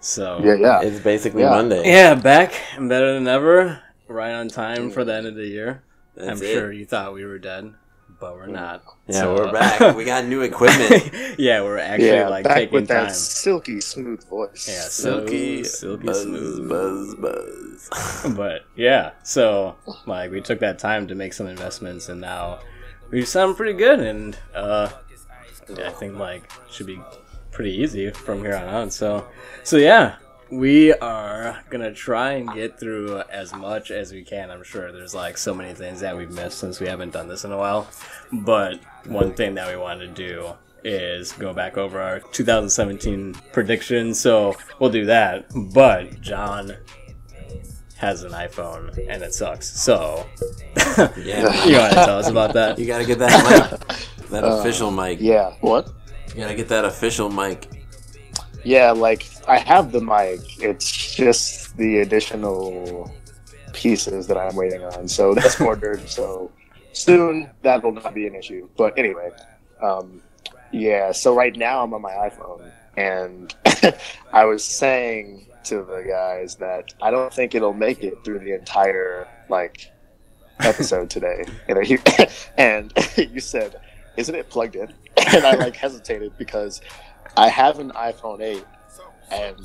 So It's basically Monday. Yeah, back and better than ever. Right on time for the end of the year. I'm sure you thought we were dead, but we're not. Yeah, so, we're back. We got new equipment. We're actually like back taking with time. that silky smooth voice. Yeah, silky buzz, smooth. buzz. But yeah, so like we took that time to make some investments, and now we sound pretty good, and I think like should be pretty easy from here on out. So yeah. We are going to try and get through as much as we can. I'm sure there's like so many things that we've missed since we haven't done this in a while. But one thing that we want to do is go back over our 2017 predictions. So we'll do that. But John has an iPhone and it sucks. So you want to tell us about that? You got to get that mic. That official mic. Yeah. What? You got to get that official mic. Yeah, like, I have the mic. It's just the additional pieces that I'm waiting on. So that's ordered. So soon, that will not be an issue. But anyway, so right now I'm on my iPhone. And I was saying to the guys that I don't think it'll make it through the entire, like, episode today. And you said, isn't it plugged in? And I, like, hesitated because I have an iPhone 8, and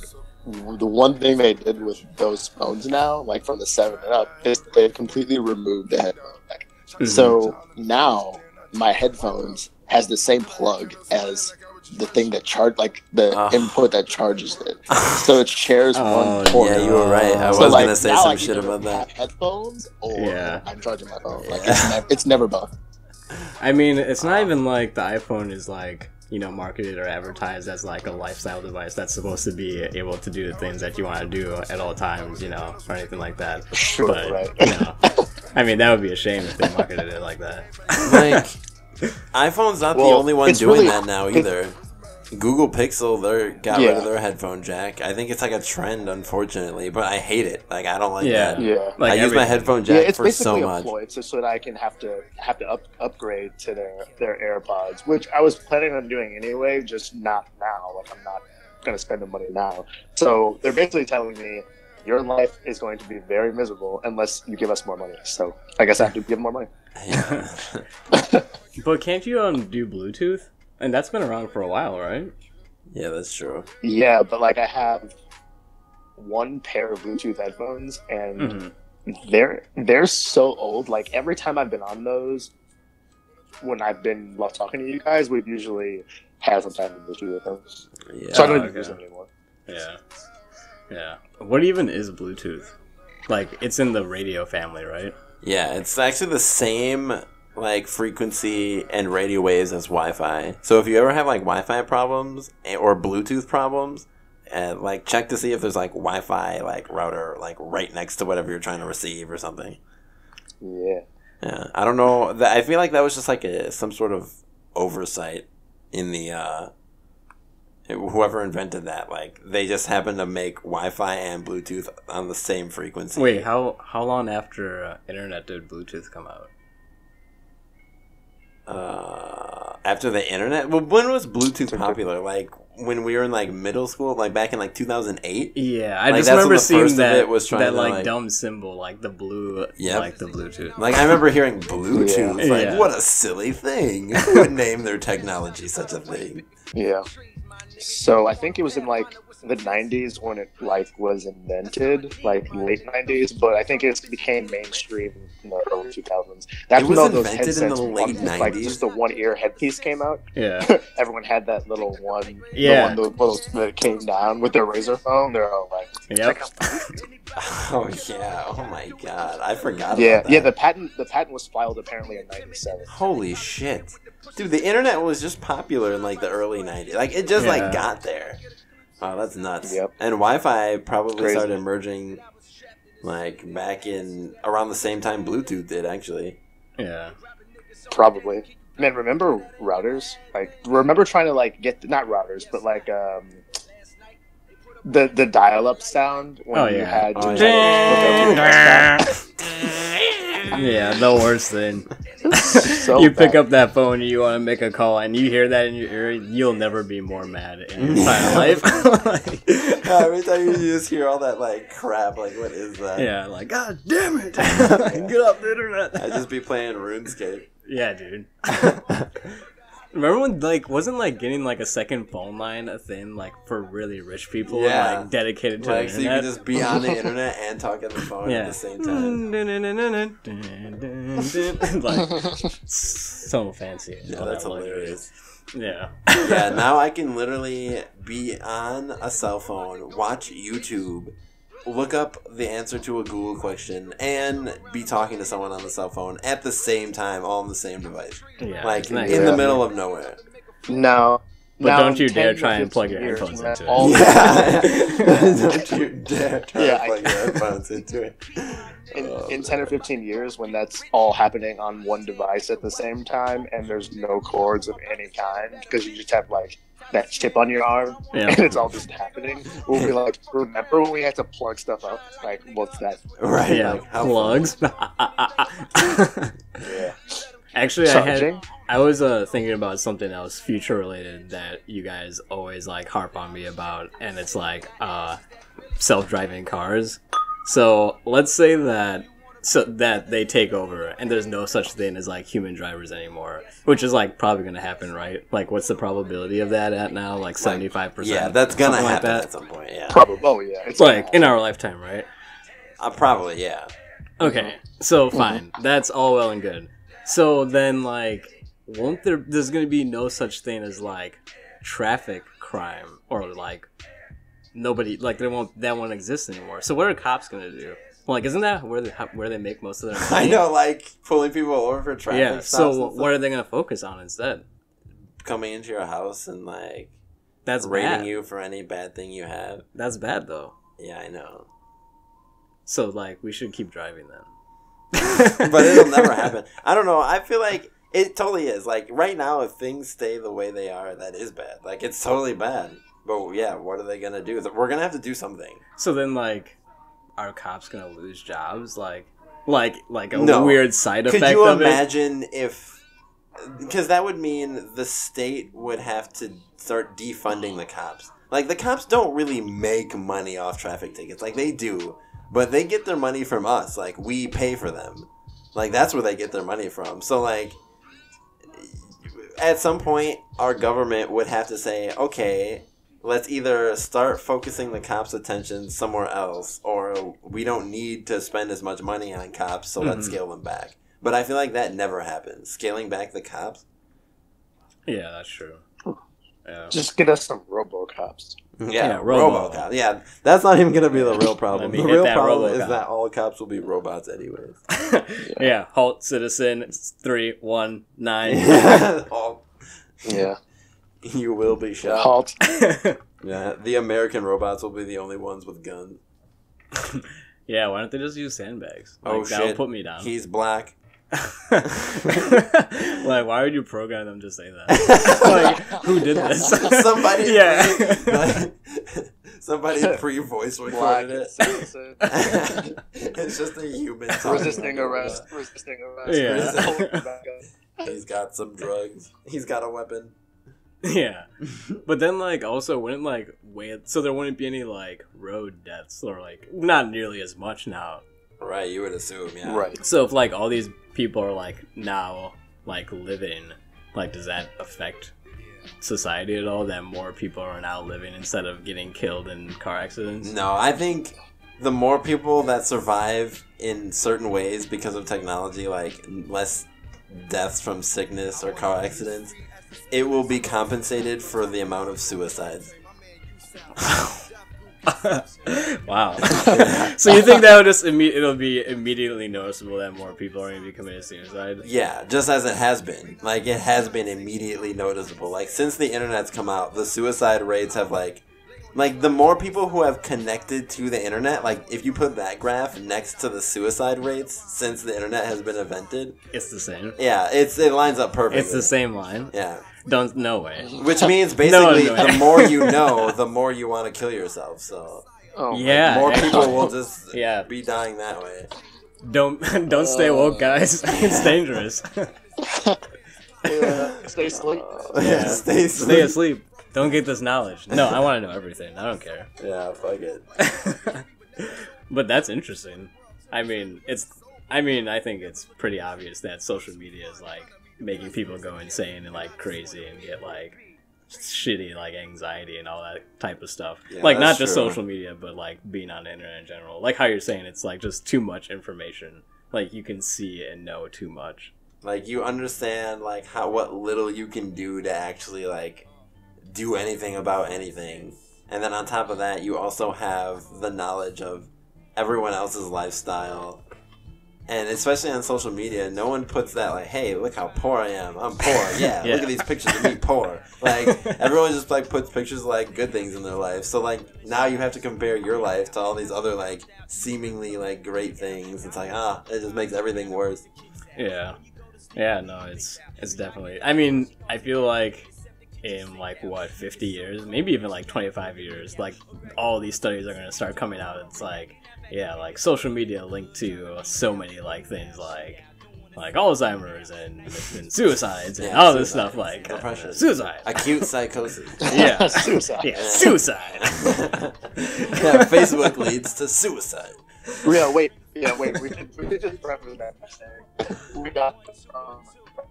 the one thing they did with those phones now, like from the 7 and up, is they completely removed the headphone jack. Mm-hmm. So now my headphones has the same plug as the thing that like the input that charges it. So it shares one port. Yeah, you were right. I was gonna say some shit about that. Headphones, or I'm charging my phone. Like it's never both. I mean, it's not even like the iPhone is like, marketed or advertised as like a lifestyle device that's supposed to be able to do the things that you want to do at all times, or anything like that. Sure, but, right. I mean, that would be a shame if they marketed it like that. Like, iPhone's not the only one doing that now either. Google Pixel, they got rid of their headphone jack. I think it's like a trend, unfortunately, but I hate it. Like, I don't like that. Yeah. Like, I use my headphone jack for so much. It's basically a ploy, so that I can have to upgrade to their AirPods, which I was planning on doing anyway, just not now. Like, I'm not going to spend the money now. So they're basically telling me, your life is going to be very miserable unless you give us more money. So I guess I have to give them more money. Yeah. But can't you do Bluetooth? And that's been around for a while, right? Yeah, that's true. Yeah, but like I have one pair of Bluetooth headphones, and they're so old. Like every time I've been on those, when I've been talking to you guys, we've usually had some type of Bluetooth with them. Yeah. So I don't even use them anymore. Yeah. What even is Bluetooth? Like, it's in the radio family, right? Yeah, it's actually the same like frequency and radio waves as Wi-Fi. So if you ever have like Wi-Fi problems or Bluetooth problems, like check to see if there's like Wi-Fi like router like right next to whatever you're trying to receive or something. Yeah. I don't know. I feel like that was just like some sort of oversight in the whoever invented that. Like they just happened to make Wi-Fi and Bluetooth on the same frequency. Wait, how long after internet did Bluetooth come out? After the internet? Well, when was Bluetooth popular? Like when we were in like middle school, like back in like 2008. Yeah, I just remember seeing that like dumb symbol, like the blue, like the Bluetooth. Like I remember hearing Bluetooth. Like what a silly thing! Who would name their technology such a thing? Yeah. So I think it was in like the 90s when it like was invented, like late 90s, but I think it became mainstream in the early 2000s. That's when all those headsets in the late 90s? Like just the one ear headpiece came out. Yeah. Everyone had that little one. Yeah. The one that came down with their razor phone. They're all like, yep. Oh yeah. Oh my god. I forgot about that. Yeah, the patent was filed apparently in 97. Holy shit. Dude, the internet was just popular in like the early 90s. Like it just like got there. Wow, that's nuts. Yep. And Wi-Fi probably started emerging like back in around the same time Bluetooth did, actually. Yeah. Probably. Man, remember routers? Like, remember trying to like get not routers, but like the dial-up sound when you had yeah, the worst thing. So you pick up that phone and you want to make a call and you hear that in your ear, you'll never be more mad in your entire life. Every time you just hear all that like crap, like what is that? Yeah, like God damn it, get off the internet. I'd just be playing RuneScape. Yeah, dude. Remember when like wasn't like getting like a second phone line a thing like for really rich people Yeah. like dedicated to Like the so you internet? could just be on the internet and talk on the phone at the same time. Like so fancy. Yeah, All that's that luxury. hilarious. Yeah. Yeah, now I can literally be on a cell phone, watch YouTube, look up the answer to a Google question, and be talking to someone on the cell phone at the same time, all on the same device. Yeah. Like, nice. in the middle of nowhere. No. But Now, don't you in dare 10 to try and plug 15 your years, headphones when into all- it. Yeah. Don't you dare try Yeah, to plug your headphones into it. In 10 or 15 years, when that's all happening on one device at the same time, and there's no cords of any kind, because you just have like that chip on your arm, Yeah. and it's all just happening, we'll be like, remember when we had to plug stuff up? Like, what's that? Right. Yeah. Like, how Plugs. Yeah. Actually, Charging? I was thinking about something else future related that you guys always like harp on me about, and it's like self-driving cars. So let's say that they take over and there's no such thing as like human drivers anymore, which is like probably gonna happen, right? Like, what's the probability of that at now? Like 75%. Yeah, that's gonna something happen like at some point. Yeah. Probably. Oh, yeah. It's like in our lifetime, right? Probably. Yeah. Okay, so fine, that's all well and good. So then, like, there's gonna be no such thing as like traffic crime or like nobody like that won't exist anymore. So what are cops gonna do? Like, isn't that where they make most of their money? I know, like pulling people over for traffic. Yeah. stops So and what stuff. are they gonna focus on instead? Coming into your house and like That's rating bad. you for any bad thing you have. That's bad though. Yeah, I know. So like we should keep driving then. But it'll never happen. I don't know. I feel like it totally is. Like right now, if things stay the way they are, that is bad. Like it's totally bad. But yeah, what are they gonna do? We're gonna have to do something. So then, like, are cops gonna lose jobs? Like a No. weird side effect Could you of it? imagine if? Because that would mean the state would have to start defunding the cops. Like the cops don't really make money off traffic tickets. Like they do, but they get their money from us. Like we pay for them. Like that's where they get their money from. So like, at some point, our government would have to say, okay, let's either start focusing the cops' attention somewhere else, or we don't need to spend as much money on cops, so let's scale them back. But I feel like that never happens. Scaling back the cops? Yeah, that's true. Yeah. Just get us some RoboCops. Yeah, Robo. RoboCop. Yeah, that's not even going to be the real problem. Let me The hit real that problem is RoboCop. that all cops will be robots anyways. Yeah. Halt, citizen. It's 319. All, Yeah. you will be shot. Halt. Yeah, the American robots will be the only ones with guns. Yeah. Why don't they just use sandbags? Like, Oh, that'll shit. put me down. He's black. Like, why would you program them to say that? Like, who did this? Somebody Yeah. somebody pre-voice Black recorded it. citizen. It's just a human talking Resisting like a arrest. robot. Resisting arrest. Yeah. Hold it back up. He's got some drugs. He's got a weapon. Yeah. But then, like, also wouldn't like wait, so there wouldn't be any like road deaths or like not nearly as much now. Right, you would assume, yeah. Right. So if like all these people are like now like living, like does that affect society at all? That more people are now living instead of getting killed in car accidents? No, I think the more people that survive in certain ways because of technology, like less deaths from sickness or car accidents, it will be compensated for the amount of suicides. Wow. So you think that would just it'll be immediately noticeable that more people are going to be committing suicide? Yeah, just as it has been. Like, it has been immediately noticeable. Like, since the internet's come out, the suicide rates have, like, the more people who have connected to the internet, like, if you put that graph next to the suicide rates since the internet has been invented, It's the same. yeah, it lines up perfectly. It's the same line. Yeah. No way. Which means, basically, No, no. the more you know, the more you want to kill yourself, so... Oh, my Yeah. More people will just Yeah. be dying that way. Don't stay woke, guys. It's dangerous. Yeah. Stay asleep. Yeah, stay Stay asleep. Don't get this knowledge. No, I want to know everything. I don't care. Yeah, fuck it. But that's interesting. I mean, I think it's pretty obvious that social media is like making people go insane and like crazy and get like shitty like anxiety and all that type of stuff. Yeah, like not that's just true. social media, but like being on the internet in general. Like how you're saying, it's like just too much information. Like you can see and know too much. Like you understand like what little you can do to actually like do anything about anything, and then on top of that, you also have the knowledge of everyone else's lifestyle. And especially on social media, no one puts that like, "Hey, look how poor I am. I'm poor. Yeah, Yeah. look at these pictures of me poor." Like everyone just like puts pictures of like good things in their life. So like now you have to compare your life to all these other like seemingly like great things. It's like it just makes everything worse. Yeah. Yeah, no, it's definitely. I mean, I feel like in like 50 years, maybe even like 25 years, like all these studies are gonna start coming out. It's like, yeah, like social media linked to so many like things like Alzheimer's and suicides and all this suicide, stuff like depression, suicide, acute psychosis. yeah, Suicide. yeah, suicide. Yeah, Facebook leads to suicide. Wait. We could just preface that by saying we got this from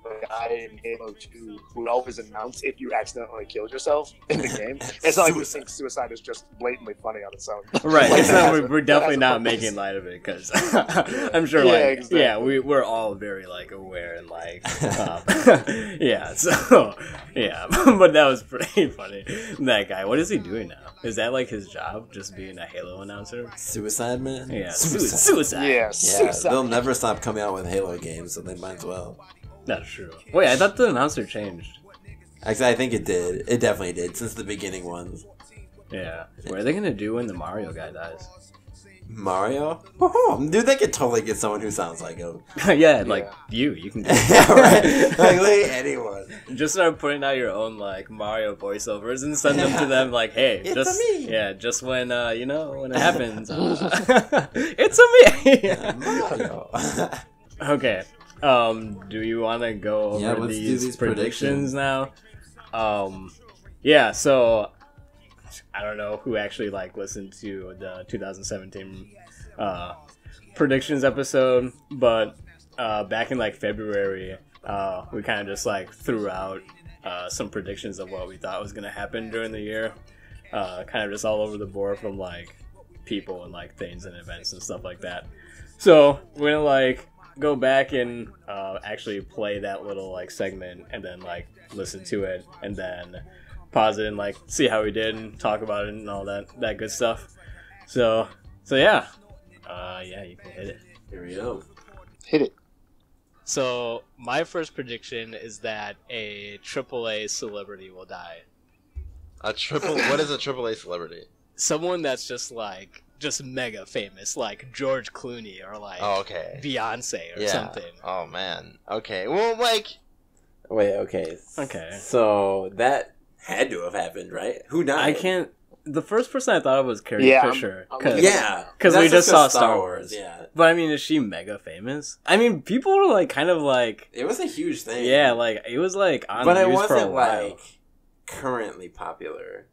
the guy in Halo 2 who would always announce if you accidentally killed yourself in the game. It's not like we think suicide is just blatantly funny on its own. Right, Like, it's that not, has a- we're that definitely has a not purpose. making light of it because I'm sure, Yeah, like, exactly. yeah, we're all very like aware and like, yeah, so yeah, but that was pretty funny. That guy, what is he doing now? Is that like his job, just being a Halo announcer? Suicide man. Yeah, Suicide. suicide. Yeah, Yeah, suicide. they'll never stop coming out with Halo games, so they might as well. That's true. Wait, I thought the announcer changed. Actually, I think it did. It definitely did since the beginning ones. Yeah, what are they gonna do when the Mario guy dies? Mario? Dude, they could totally get someone who sounds like him. Yeah, like you can do it. Yeah, right. Like, literally anyone. Just start putting out your own like Mario voiceovers and send them to them like, hey, It's just a me. yeah, just when when it happens, it's a me. Yeah, Mario. Okay. Do you want to go over Yeah, let's do these these predictions now? Yeah. So I don't know who actually like listened to the 2017 predictions episode, but back in like February, we kind of just like threw out some predictions of what we thought was gonna happen during the year, kind of just all over the board from like people and like things and events and stuff like that. So we're gonna like go back and actually play that little like segment and then like listen to it and then pause it and like see how we did and talk about it and all that good stuff. So yeah, you can hit it. Here we go. Hit it. So my first prediction is that a AAA celebrity will die. What is a AAA celebrity? Someone that's just mega famous, like George Clooney or like Beyonce or something. Oh man. Okay. Well, like. Wait, okay. Okay. So that had to have happened, right? Who died? I can't. The first person I thought of was Carrie Yeah, Fisher. I'm- Cause, Yeah. because we That's just saw because Star Wars. Yeah. But I mean, is she mega famous? I mean, people were like kind of like, It was a huge thing. yeah, like it was like on But the it news for a wasn't while. like currently popular.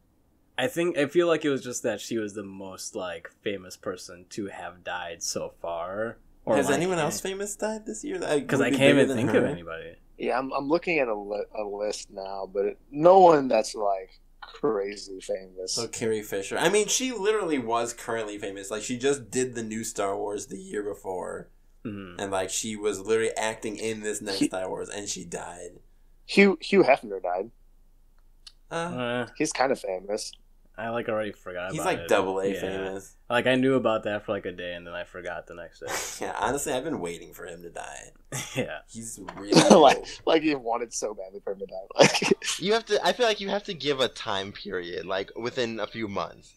I feel like it was just that she was the most like famous person to have died so far. Or Has like, anyone else famous died this year? Because I can't even think of anybody. Yeah, I'm looking at a list now, but no one that's like crazy famous. So Carrie Fisher. I mean, she literally was currently famous. Like, she just did the new Star Wars the year before. Mm-hmm. And, like, she was literally acting in this next Star Wars, and she died. Hugh Hefner died. Uh, He's kind of famous. I like already forgot he's about like it. double A Yeah. famous. Like I knew about that for like a day and then I forgot the next day. Yeah, honestly, I've been waiting for him to die. Yeah. He's really old. like he wanted so badly for him to die. Like, You have to. I feel like you have to give a time period, like within a few months.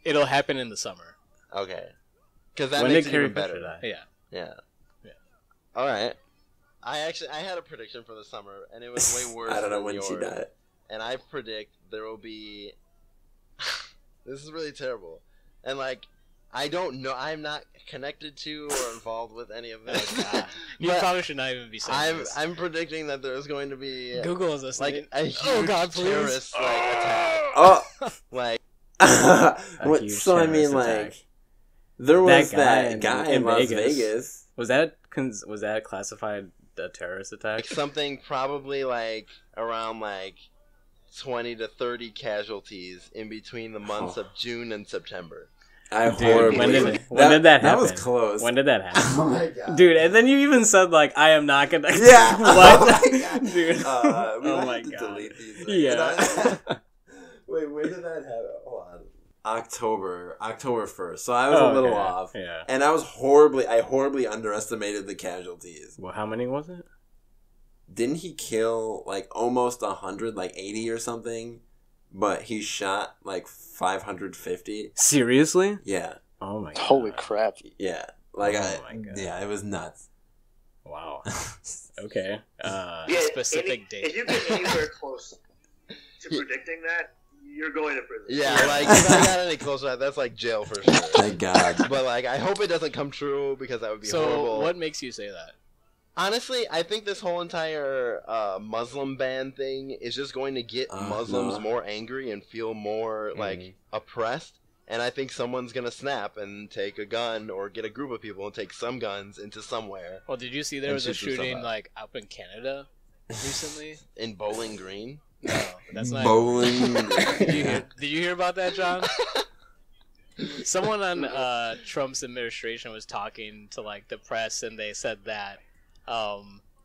It'll happen in the summer. Okay. Because that When makes did it Carrie even better. Fisher die? Yeah. Yeah. Yeah. All right. I had a prediction for the summer, and it was way worse. I don't know than when yours. she died. And I predict there will be. This is really terrible, and like, I don't know. I'm not connected to or involved with any of this. You probably should not even be saying this. I'm predicting that there's going to be Google is listening. like a huge terrorist attack. Oh, Like what? So I mean, like, there was that guy in Las Vegas. Was that classified a terrorist attack? something probably like around like 20 to 30 casualties in between the months of June and September. I horribly. When did that happen? That was close. When did that happen? Oh my god, dude! And then you even said like, "I am not gonna." Yeah. What? Oh my god. Dude. We Oh might my have to god. delete these. Yeah. Wait, when did that happen? Hold on. October 1st. So I was a little off. Yeah. And I horribly underestimated the casualties. Well, how many was it? Didn't he kill like almost 100, like 80 or something? But he shot like 550. Seriously? Yeah. Oh my god. Holy crap. Yeah. Like my God. yeah, it was nuts. Wow. Okay. Yeah, Specific date. If you get anywhere close to predicting that, you're going to prison. Yeah, like if I got any closer, that's like jail for sure. Thank God. But like, I hope it doesn't come true because that would be So, horrible. what makes you say that? Honestly, I think this whole entire Muslim ban thing is just going to get Muslims no. more angry and feel more like oppressed. And I think someone's gonna snap and take a gun or get a group of people and take some guns into somewhere. Well, did you see there And was a shoot them shooting up. like up in Canada recently? In Bowling Green. No, that's not. Bowling. Did you hear about that, John? Someone on Trump's administration was talking to like the press, and they said that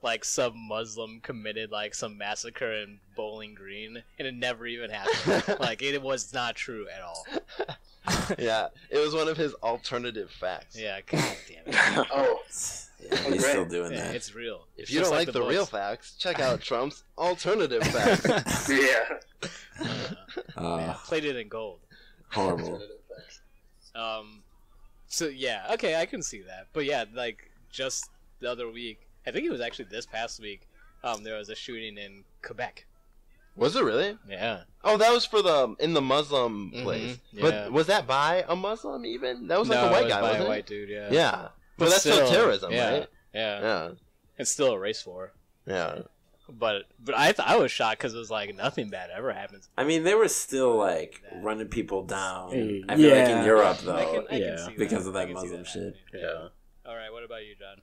like some Muslim committed like some massacre in Bowling Green, and it never even happened. Like it was not true at all. Yeah, it was one of his alternative facts. Yeah, god damn it. Oh, Yeah, he's still doing Yeah, that. it's real. If It's you just don't like the real books. facts, check out Trump's alternative facts. yeah. Yeah, plated in gold. Horrible. So yeah, okay, I can see that. But yeah, like just the other week, I think it was actually this past week, there was a shooting in Quebec. Was it really? Yeah. Oh, that was for in the Muslim place. yeah. But was that by a Muslim even? That was like No, a white it was guy, by wasn't a it? white dude, yeah. Yeah. But that's still terrorism, yeah, right? Yeah. Yeah. It's still a race war. Yeah. But I was shocked because it was like nothing bad ever happens. I mean, they were still like running people down. Hey, I feel like yeah. in Europe I though, can yeah, see because of I that can see Muslim shit. happening. Yeah. All right, what about you, John?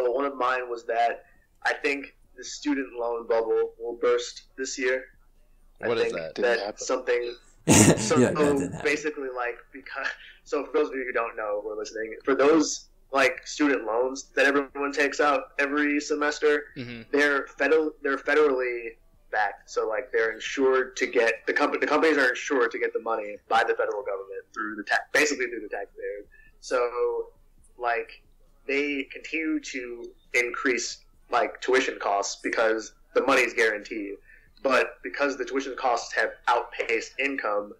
So one of mine was that I think the student loan bubble will burst this year. What I is think that? Didn't happen. something. Yeah, So that didn't happen. basically, like because for those of you who don't know, who are listening, for those like student loans that everyone takes out every semester, Mm-hmm. they're federally backed. So like they're insured to get the companies are insured to get the money by the federal government through the basically through the taxpayers. So like they continue to increase like tuition costs because the money is guaranteed. But because the tuition costs have outpaced income,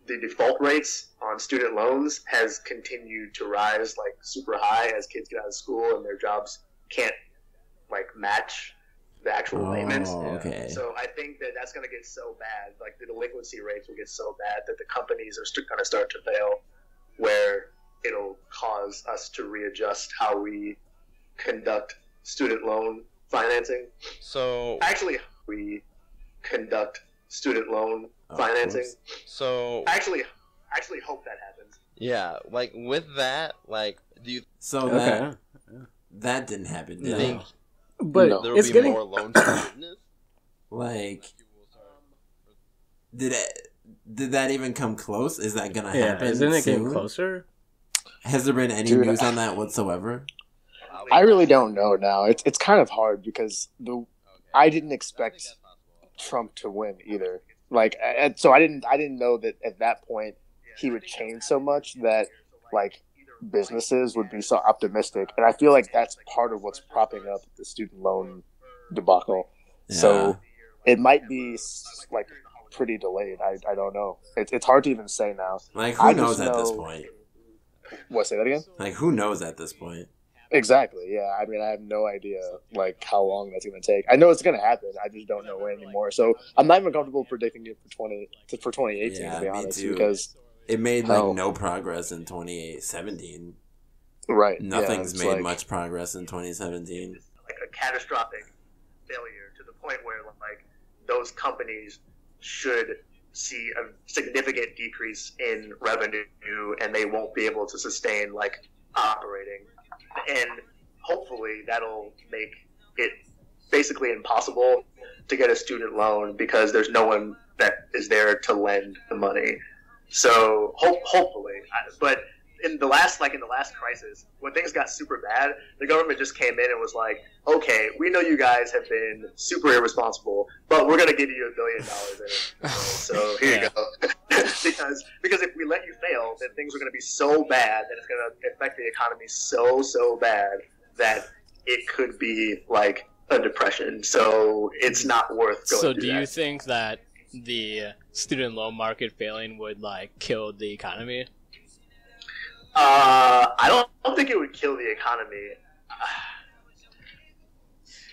the default rates on student loans has continued to rise like super high as kids get out of school and their jobs can't like match the actual payments. Okay. So I think that that's going to get so bad, like the delinquency rates will get so bad that the companies are going to start to fail, where it'll cause us to readjust how we conduct student loan financing. So Actually, we conduct student loan financing. so Actually hope that happens. yeah, like with that, like do you So Okay. that didn't happen. Did think it? But No. there will it's be getting more loan forgiveness? Like, did that even come close? Is that gonna yeah. happen? Isn't it getting soon? closer? Has there been any Dude, news on that whatsoever? I really don't know now. It's kind of hard because I didn't expect Trump to win either. Like, so I didn't know that at that point he would change so much that like businesses would be so optimistic, and I feel like that's part of what's propping up the student loan debacle. So it might be like pretty delayed. I don't know. It's hard to even say now. Like, who I knows just at this know- point? What, say that again? Like, who knows at this point? Exactly. Yeah. I mean, I have no idea like how long that's going to take. I know it's going to happen. I just don't know when anymore. So I'm not even comfortable predicting it for 2018 Yeah, to be me honest, too. because it made like Hell. no progress in 2017. Right. Nothing's it's made like- much progress in 2017. Like a catastrophic failure to the point where like those companies should see a significant decrease in revenue and they won't be able to sustain like operating, and hopefully that'll make it basically impossible to get a student loan because there's no one that is there to lend the money. So hopefully, but in the last crisis, when things got super bad, the government just came in and was like, okay, we know you guys have been super irresponsible, but we're going to give you $1 billion in it. So here you go. because if we let you fail, then things are going to be so bad that it's going to affect the economy so bad that it could be like a depression. So it's not worth going So through do you that. think that the student loan market failing would like kill the economy? I don't think it would kill the economy.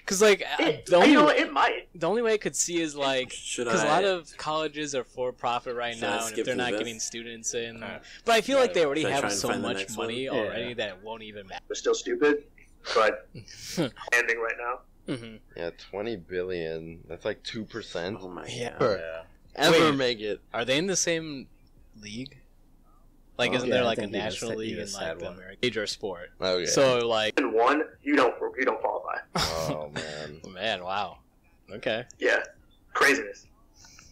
Because like It might. the only way I could see is like Should because a I- lot of colleges are for profit right Should I now, and skip if they're through not this? getting students in, Alright. but I feel like they already Should I try have and so find the much next money one? already Yeah. that it won't even matter. They're still stupid, but ending right now. hmm Yeah, 20 billion. That's like 2%. Oh my Yeah. god. Yeah. Ever Wait. make it? Are they in the same league? Like, Oh, isn't yeah, there I like a think he just national said- he league in just like said the one. American major sport? Okay. So like, In one, you don't qualify. Oh man. man, wow. Okay. Yeah, craziness.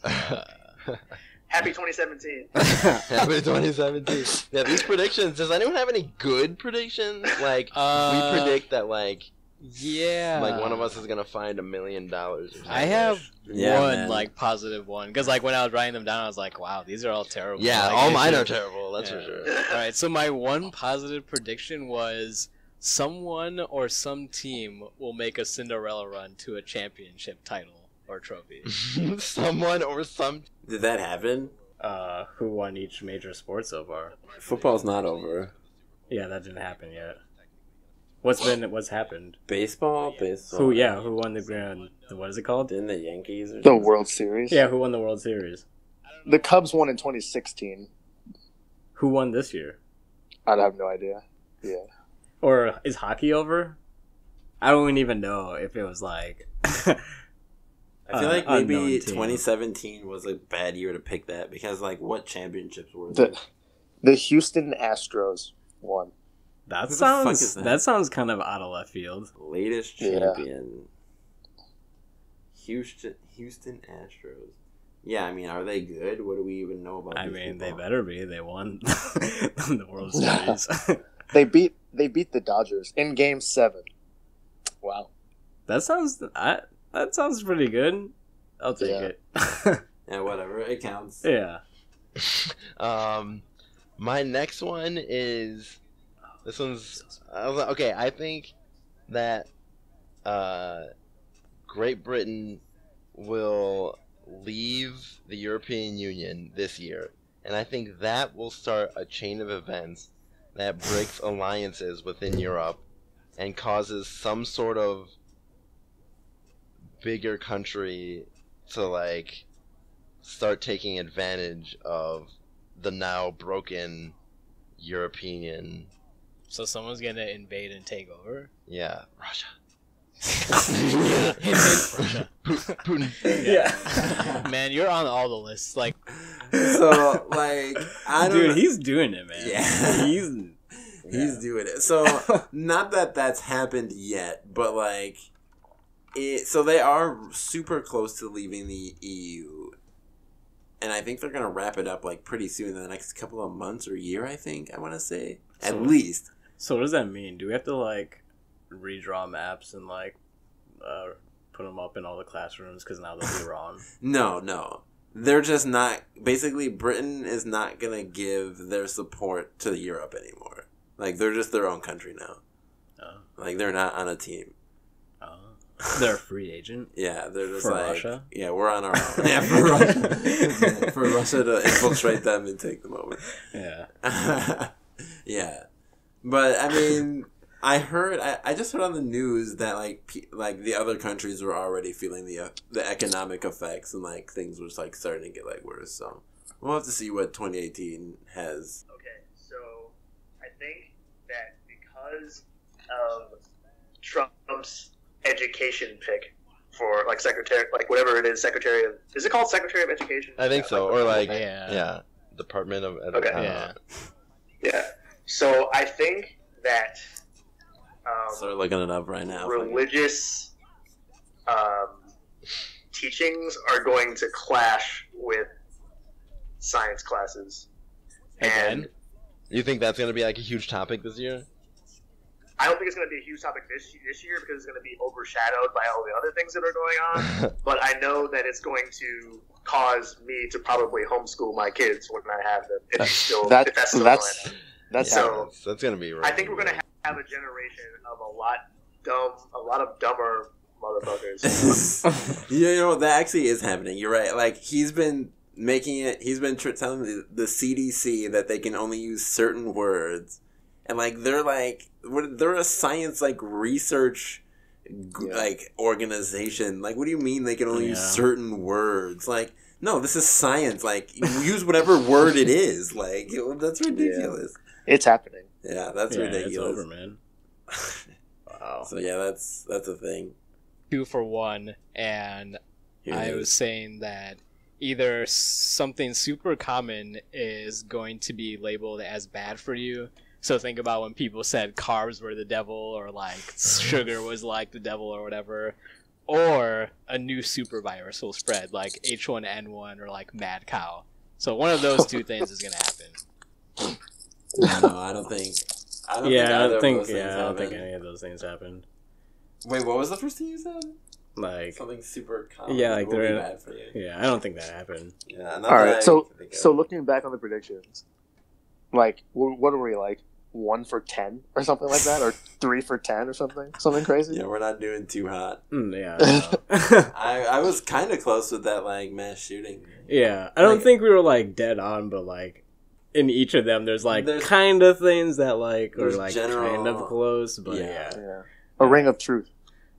Happy 2017. Happy 2017. Yeah, these predictions. Does anyone have any good predictions? Like we predict that like Yeah. one of us is gonna find $1 million or something. I have Yeah, one man. like positive one because like when I was writing them down, I was like, wow, these are all terrible. Yeah, Like, all I mine are should- terrible. That's for Yeah. sure. All right, so my one positive prediction was someone or some team will make a Cinderella run to a championship title or trophy. Someone or some. Did that happen? Who won each major sport so far? Football's not over. Yeah, that didn't happen yet. What's happened? Baseball? Who won the grand? What is it called? Didn't the Yankees or The something? World Series. Yeah, who won the World Series? The Cubs won in 2016. Who won this year? I have no idea. Yeah. Or is hockey over? I don't even know if it was like. I feel like maybe unknown team. 2017 was a bad year to pick that because, like, what championships were there? The Houston Astros won. That Who the fuck sounds is that? that sounds kind of out of left field. Latest Yeah. champion. Houston Astros. Yeah, I mean, are they good? What do we even know about? I these mean, people? they better be. They won the World Series. They beat the Dodgers in Game 7. Wow. that sounds pretty good. I'll take Yeah. it. Yeah, whatever. It counts. Yeah. My next one is this one's okay. I think that Great Britain will leave the European Union this year, and I think that will start a chain of events that breaks alliances within Europe and causes some sort of bigger country to like start taking advantage of the now broken European. So someone's gonna invade and take over. Yeah, Russia. Putin. Yeah. Man, you're on all the lists. Like, So, like, I don't. Dude, he's doing it, man. Yeah. He's doing it. So, not that that's happened yet, but like, so they are super close to leaving the EU, and I think they're gonna wrap it up like pretty soon in the next couple of months or year. I think I want to say at So- least. So what does that mean? Do we have to like redraw maps and like put them up in all the classrooms because now they'll be wrong? No. They're just not. Basically, Britain is not gonna give their support to Europe anymore. Like, they're just their own country now. Oh. Like, they're not on a team. They're a free agent. Yeah, they're just For like Russia? Yeah, we're on our own. Yeah, for Russia. For Russia to infiltrate them and take them over. Yeah. Yeah, but I mean, I just heard on the news that like the other countries were already feeling the economic effects and like things was like starting to get like worse. So We'll have to see what 2018 has. Okay, so I think that because of Trump's education pick for like secretary, like whatever it is, secretary of, is it called Secretary of Education? I think so, or like Yeah. Department of Okay. Yeah. Yeah. So I think that Start looking it up right now. religious teachings are going to clash with science classes. Again? And You think that's gonna be like a huge topic this year? I don't think it's going to be a huge topic this year because it's going to be overshadowed by all the other things that are going on. But I know that it's going to cause me to probably homeschool my kids when I have them. If that's still going on. That's So that's gonna be. I think we're going to have a generation of a lot of dumber motherfuckers. You know, that actually is happening. You're right. Like, he's been making it, telling the CDC that they can only use certain words. And, like, they're a science, like, research, like, organization. Like, what do you mean they can only use certain words? Like, no, this is science. Like, use whatever word it is. Like, that's ridiculous. Yeah. It's happening. Yeah, that's ridiculous. It's over, man. Wow. So, yeah, that's a thing. 2 for 1, and I was saying that either something super common is going to be labeled as bad for you. So think about when people said carbs were the devil, or like sugar was like the devil, or whatever. Or a new super virus will spread, like H1N1 or like mad cow. So one of those two things is gonna happen. No, I don't think. I don't think any of those things happened. Wait, what was the first thing you said? Like Something super common. Yeah, like will be they're bad for you. yeah, I don't think that happened. Yeah. All right. So looking back on the predictions, like what are we like? 1 for 10 or something like that, or 3 for 10 or something crazy. Yeah, we're not doing too hot. Yeah. I was kind of close with that like mass shooting. Yeah, I don't think we were like dead on, but like in each of them, there's kind of things that like are like kind of close, but yeah. A ring of truth.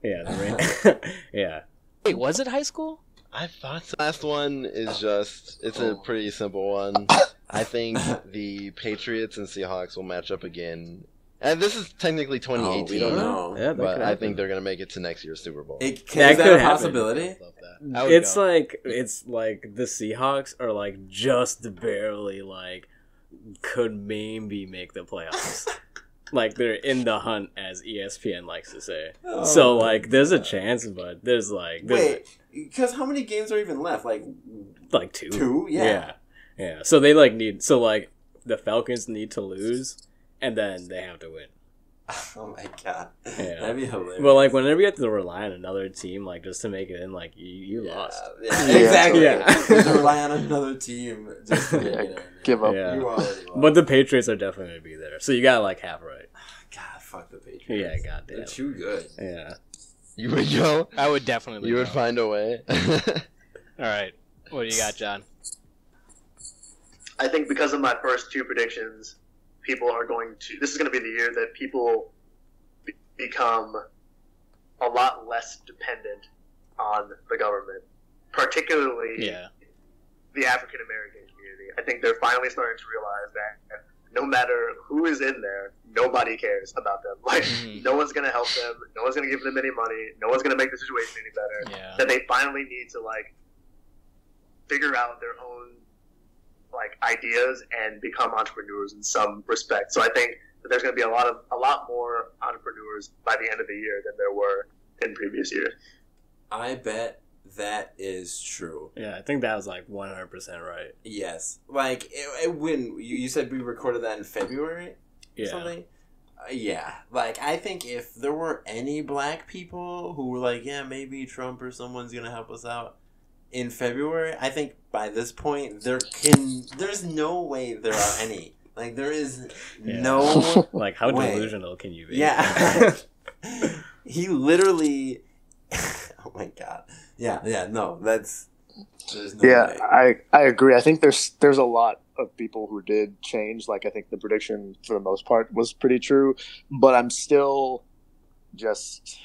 Yeah, the ring. Yeah. Wait, was it high school? I thought the last one is it's a pretty simple one. I think the Patriots and Seahawks will match up again. And this is technically 2018. We don't know. Yeah, but I think they're going to make it to next year's Super Bowl. Is that a possibility? It's like the Seahawks are like just barely like could maybe make the playoffs. Like they're in the hunt, as ESPN likes to say. So like there's a chance, but there's because how many games are even left? Like 2. 2? Yeah. Yeah. So they the Falcons need to lose, and then they have to win. Oh my god. Yeah. That'd be hilarious. Well, like whenever you have to rely on another team, like just to make it in, like you lost. Yeah, exactly. Yeah. You have to rely on another team just to make it in. Give up. Yeah. You already lost. But the Patriots are definitely going to be there, so you got like half right. God, fuck the Patriots. Yeah, goddamn. They're too good. Yeah. You would go? I would definitely. You would find a way. All right, what do you got, John? I think because of my first 2 predictions, people are going to. This is going to be the year that people become a lot less dependent on the government, particularly the African American community. I think they're finally starting to realize that no matter who is in there, nobody cares about them. Like, no one's going to help them. No one's going to give them any money. No one's going to make the situation any better. Yeah. That they finally need to, like, figure out their own, like, ideas and become entrepreneurs in some respect. So I think that there's going to be a lot more entrepreneurs by the end of the year than there were in previous years. I bet that is true. Yeah, I think that was like 100% right. Yes. Like, when you said we recorded that in February? Or something? Yeah. Like, I think if there were any black people who were like, yeah, maybe Trump or someone's going to help us out in February, I think by this point, there's no way there are any. Like, there is no like, how way. delusional can you be? Yeah. He literally... Oh my god. Yeah, no, there's no way. I agree. I think there's a lot of people who did change. Like, I think the prediction for the most part was pretty true, but I'm still just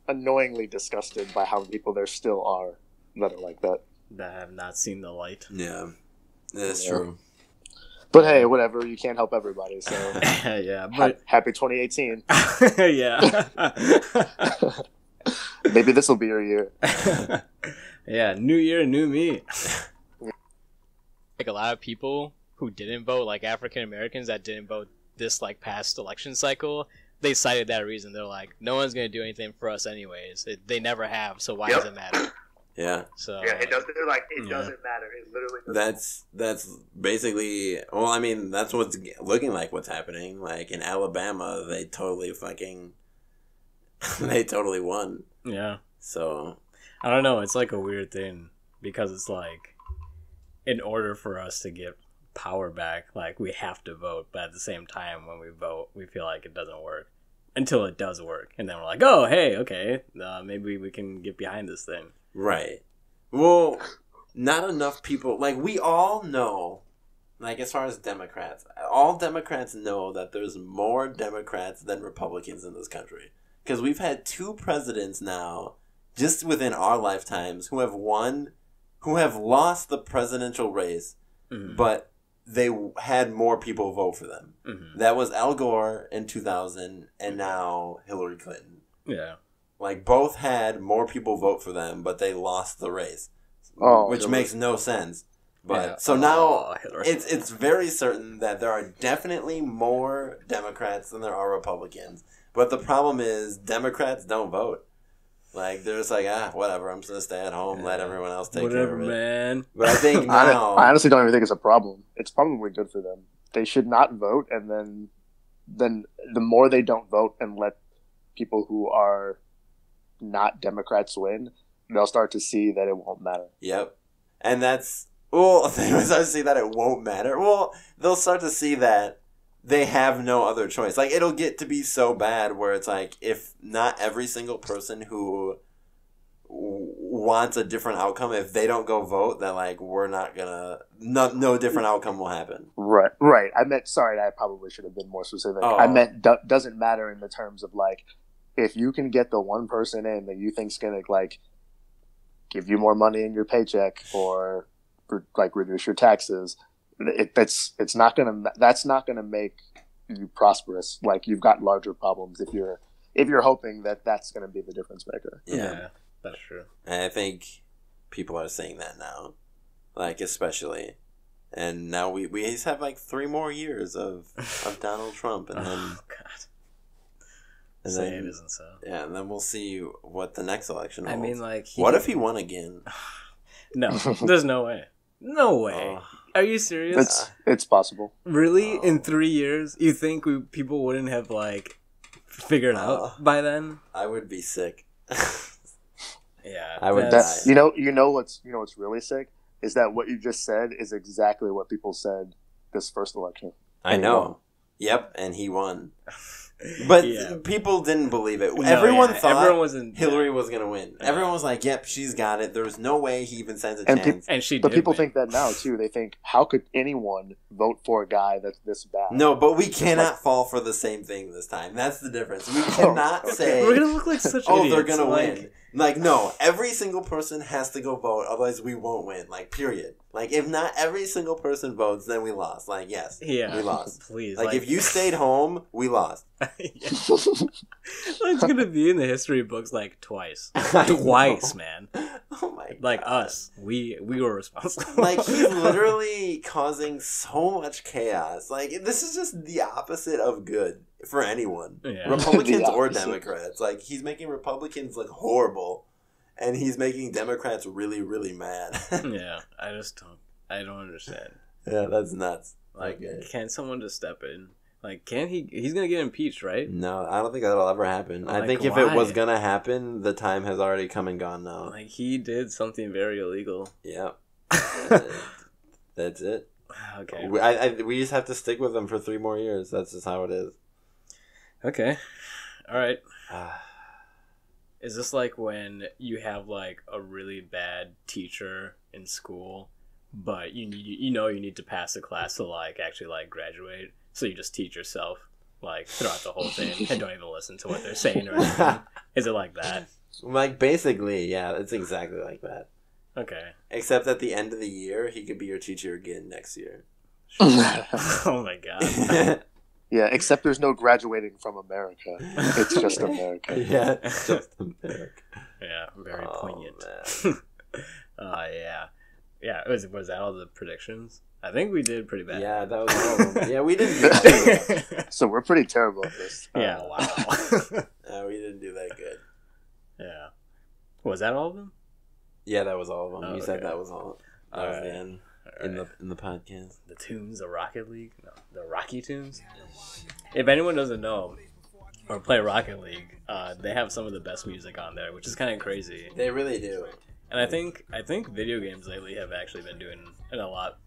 annoyingly disgusted by how many people there still are that are like that. That have not seen the light. Yeah. That's Yeah. true. But hey, whatever. You can't help everybody. So Yeah, but happy 2018. yeah. Maybe this will be your year. Yeah, new year, new me. Like a lot of people who didn't vote, like African Americans that didn't vote this like past election cycle, they cited that reason. They're like, no one's gonna do anything for us anyways. They never have, so why does it matter? Yeah. So Yeah, it doesn't doesn't matter. It literally doesn't. That's basically, well, I mean, that's what's looking like what's happening. Like in Alabama, they totally won. Yeah. So I don't know. It's like a weird thing because it's like, in order for us to get power back, like we have to vote, but at the same time, when we vote, we feel like it doesn't work until it does work, and then we're like, oh, hey, okay, maybe we can get behind this thing. right. Well, not enough people. Like we all know, like as far as Democrats, all Democrats know that there's more Democrats than Republicans in this country because we've had 2 presidents now, just within our lifetimes, who have lost the presidential race, but they had more people vote for them. Mm-hmm. That was Al Gore in 2000 and now Hillary Clinton. Yeah. Like, both had more people vote for them, but they lost the race. Oh, which makes no sense. But Yeah. so now Hillary. it's very certain that there are definitely more Democrats than there are Republicans. But the problem is Democrats don't vote. Like, they're just like, whatever, I'm just going to stay at home, let everyone else take care Whatever, of it. man. But I think now... I honestly don't even think it's a problem. It's probably good for them. They should not vote, and then the more they don't vote and let people who are not Democrats win, they'll start to see that it won't matter. Yep. And that's... Well, they'll start to see that it won't matter. Well, they'll start to see that they have no other choice. Like, it'll get to be so bad where it's like, if not every single person who wants a different outcome, if they don't go vote, then, like, we're not gonna... No different outcome will happen. Right. I meant... Sorry, I probably should have been more specific. Oh. I meant doesn't matter in the terms of, like, if you can get the one person in that you think's going to, like, give you more money in your paycheck or like, reduce your taxes... That's not gonna make you prosperous. Like, you've got larger problems if you're hoping that that's gonna be the difference maker. Yeah. That's true. And I think people are saying that now. Like, especially. And now we just have, like, 3 more years of Donald Trump. And then... Oh, God. And Say then, it isn't so. Yeah, and then we'll see what the next election holds. I mean, like... What if he won again? No, there's no way. No way. Oh. Are you serious? It's possible. Really? In 3 years? You think people wouldn't have, like, figured out by then? I would be sick. Yeah. I would that's- die. You know what's really sick is that what you just said is exactly what people said this first election. I And he know. won. Yep, and he won. But Yeah. people didn't believe it. No, everyone yeah, thought everyone wasn't- Hillary was going to win. Yeah. Everyone was like, yep, she's got it. There was no way he even stands a And chance. And she But did people win. think that now too. They think, how could anyone vote for a guy that's this bad? No, but we cannot fall for the same thing this time. That's the difference. We cannot say, We're gonna look like such oh, idiots. they're going to like, win. Like, no, every single person has to go vote, otherwise we won't win. Like, period. Like, if not every single person votes, then we lost. Like, yes, Yeah. we lost. Please. Like, if you stayed home, we lost. It's gonna be in the history books like twice. Twice, man. Oh my god. Like us. We were responsible. Like, he's literally causing so much chaos. Like, this is just the opposite of good for anyone. Yeah. Republicans The or opposite. Democrats. Like, he's making Republicans look horrible, and he's making Democrats really, really mad. Yeah. I don't understand. Yeah, that's nuts. Like, Okay. can someone just step in? Like, can he? He's gonna get impeached, right? No, I don't think that'll ever happen. I Like, think if it was why? gonna happen, the time has already come and gone now. Like, he did something very illegal. Yeah. That's it. Okay. We just have to stick with them for 3 more years. That's just how it is. Okay. All right. Is this like when you have like a really bad teacher in school, but you need to pass a class to like actually like graduate, so you just teach yourself like throughout the whole thing and don't even listen to what they're saying or anything? Is it like that? Like, basically, yeah, it's exactly like that. Okay. Except at the end of the year, he could be your teacher again next year. Oh my god. Yeah, except there's no graduating from America. It's just America. Yeah, just America. Yeah, very poignant. Man. Yeah. Yeah, was that all the predictions? I think we did pretty bad. Yeah, that was all of them. Yeah, we didn't do that good. So we're pretty terrible at this. Yeah, wow. No, we didn't do that good. Yeah. Was that all of them? Yeah, that was all of them. Oh, you said okay. that was all. That All was right. the end in the podcast. The tunes, the Rocket League? No, the Rocky tunes? If anyone doesn't know or play Rocket League, they have some of the best music on there, which is kind of crazy. They really do. And I think video games lately have actually been doing a lot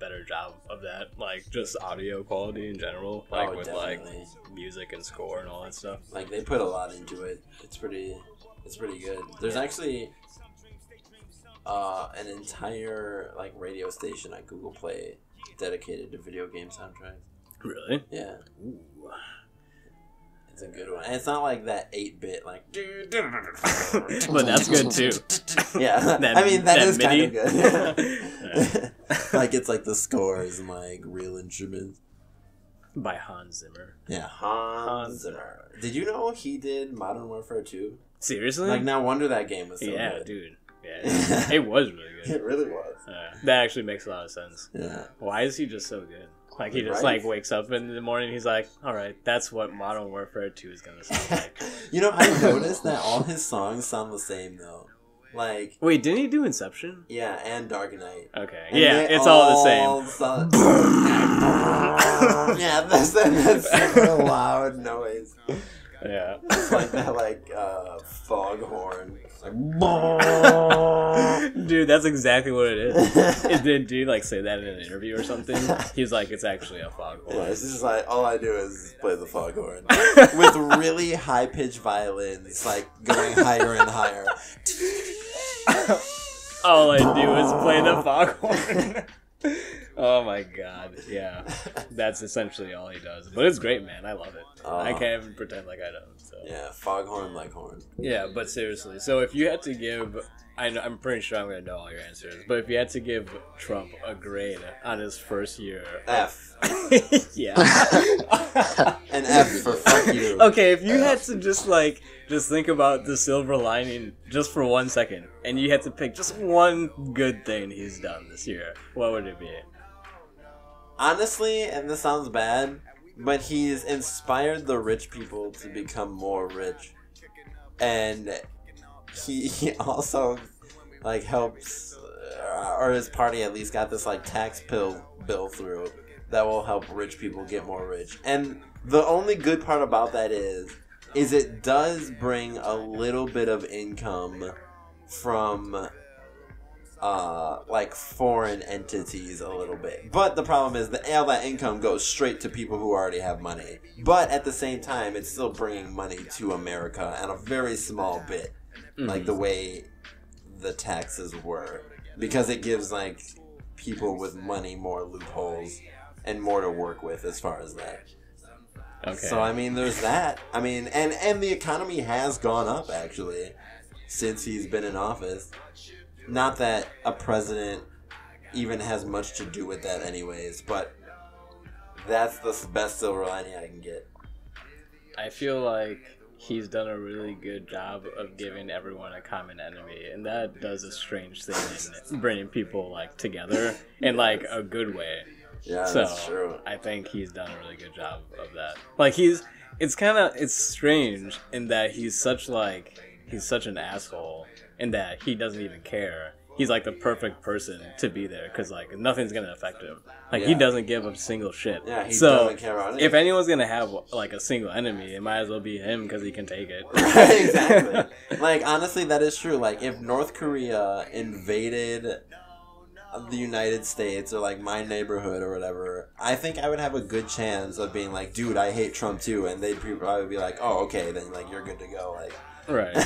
better job of that, like just audio quality in general, like with definitely. like music and score and all that stuff. Like they put a lot into it. It's pretty good. There's actually an entire like radio station at Google Play dedicated to video game soundtracks. Really? Yeah. Ooh. It's a good one. And it's not like that 8-bit like But that's good too. Yeah. That- I mean that is kind MIDI. of good. Like it's like the scores and like real instruments. By Hans Zimmer. Yeah, Hans Zimmer. Did you know he did Modern Warfare 2? Seriously? Like no wonder that game was so yeah, good. dude. Yeah, it was really good. It really was. That actually makes a lot of sense. Yeah. Why is he just so good? Like he just Right? like wakes up in the morning. He's like, all right, that's what Modern Warfare 2 is gonna sound like. You know, I noticed that all his songs sound the same though. Like, Wait, didn't he do Inception? yeah, and Dark Knight. Okay, And yeah, they it's all the same. sound- yeah, that's super loud noise. Yeah. It's like that, like foghorn. It's like, Dude, that's exactly what it is. Did you like say that in an interview or something? He's like, it's actually a foghorn. yeah, it's just like all I do is play the foghorn with really high pitched violins, like going higher and higher. All I do is play the foghorn. Oh my god, yeah. That's essentially all he does. But it's great, man. I love it. I can't even pretend like I don't. So. Yeah, foghorn like horn. Yeah, but seriously. So if you had to give... I'm pretty sure I'm going to know all your answers. But if you had to give Trump a grade on his first year... F. Yeah. An F for fuck you. Okay, if you had to just think about the silver lining just for 1 second, and you had to pick just one good thing he's done this year, what would it be? Honestly, and this sounds bad, but he's inspired the rich people to become more rich. And he also, like, helps, or his party at least got this, like, tax bill through that will help rich people get more rich. And the only good part about that is it does bring a little bit of income from... like foreign entities a little bit. But the problem is that all that income goes straight to people who already have money. But at the same time, it's still bringing money to America and a very small bit. Mm-hmm. Like the way the taxes were. Because it gives like people with money more loopholes and more to work with as far as that. Okay. So I mean there's that. I mean and the economy has gone up actually since he's been in office. Not that a president even has much to do with that anyways, but that's the best silver lining I can get. I feel like he's done a really good job of giving everyone a common enemy, and that does a strange thing in bringing people like together in like a good way. Yeah, So that's true. I think he's done a really good job of that. Like it's strange in that he's such an asshole in that he doesn't even care. He's like the perfect person to be there because like nothing's gonna affect him. Like he Yeah. doesn't give a single shit. Yeah, he so doesn't care about anything. if anyone's gonna have like a single enemy, it might as well be him because he can take it. Exactly. Like honestly, that is true. Like if North Korea invaded the United States or like my neighborhood or whatever, I think I would have a good chance of being like, dude, I hate Trump too, and they'd probably be like, oh, okay, then like you're good to go. Like, Right.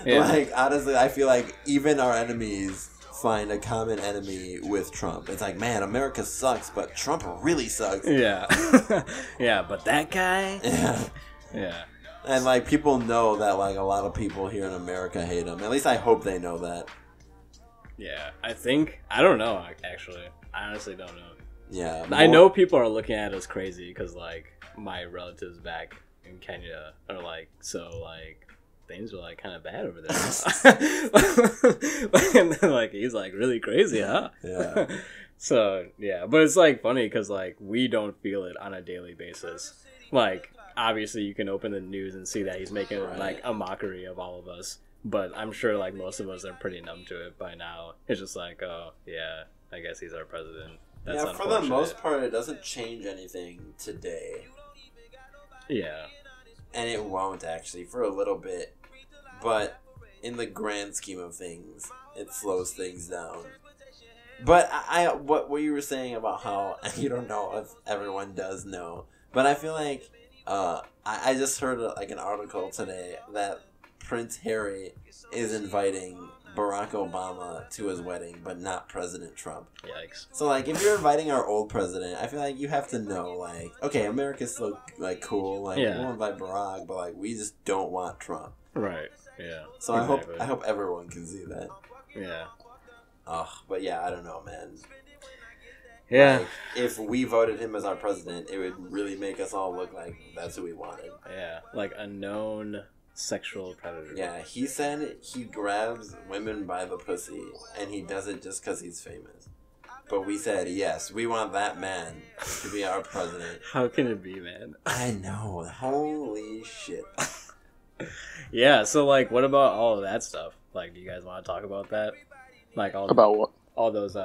Yeah. like honestly, I feel like even our enemies find a common enemy with Trump. It's like, man, America sucks, but Trump really sucks. Yeah. Yeah, but that guy. Yeah. Yeah. And like people know that like a lot of people here in America hate him. At least I hope they know that. Yeah, I don't know, actually. I honestly don't know. Yeah. I know people are looking at us crazy because, like, my relatives back in Kenya are like, so, like, things are, like, kind of bad over there. And then, like, he's, like, really crazy, huh? Yeah. So, yeah. But it's, like, funny because, like, we don't feel it on a daily basis. Like, obviously you can open the news and see that he's making, like, a mockery of all of us. But I'm sure, like, most of us are pretty numb to it by now. It's just like, oh, yeah, I guess he's our president. That's yeah, for the most part, it doesn't change anything today. Yeah. And it won't, actually, for a little bit. But in the grand scheme of things, it slows things down. But what you were saying about how you don't know if everyone does know. But I feel like I just heard, like, an article today that Prince Harry is inviting Barack Obama to his wedding, but not President Trump. Yikes. So, like, if you're inviting our old president, I feel like you have to know, like, okay, America's still, like, cool. Like, we'll invite Barack, but, like, we just don't want Trump. Right. Yeah. So exactly. I hope everyone can see that. Yeah. But yeah, I don't know, man. Yeah. Like, if we voted him as our president, it would really make us all look like that's who we wanted. Yeah. Like a known sexual predator. Yeah, he said he grabs women by the pussy, and he does it just because he's famous. But we said, yes, we want that man to be our president. How can it be, man? I know. Holy shit. Yeah, so, like, what about all of that stuff? Like, do you guys want to talk about that? Like, about what? All those,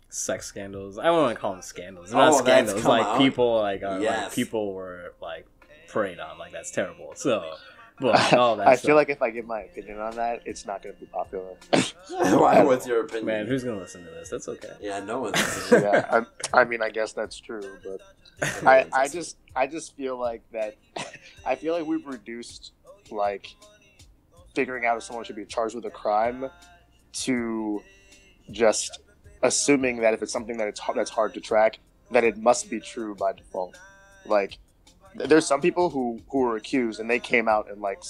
sex scandals. I don't want to call them scandals. They're not scandals. Like, out? People, like people were, like, preyed on. Like, that's terrible. So, but like, all that I stuff. feel like if I give my opinion on that, it's not going to be popular. Why? What's your opinion? Man, who's going to listen to this? That's okay. Yeah, no one's listening. Yeah, I mean, I guess that's true, but I just feel like that. I feel like we've reduced, like, figuring out if someone should be charged with a crime to just assuming that if it's something that's hard to track, that it must be true by default. Like, there's some people who were accused and they came out and like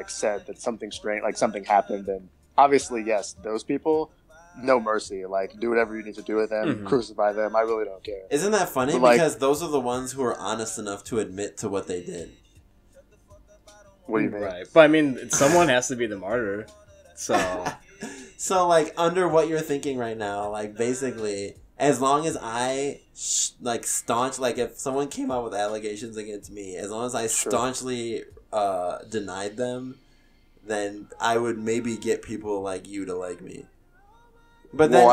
said that something strange, like something happened, and obviously, yes, those people, no mercy. Like, do whatever you need to do with them, crucify them. I really don't care. Isn't that funny? But, because those are the ones who are honest enough to admit to what they did. What do you mean? Right, but I mean, someone has to be the martyr. So, so like under what you're thinking right now, like basically, as long as I if someone came out with allegations against me, as long as I staunchly denied them, then I would maybe get people like you to like me. But then, well,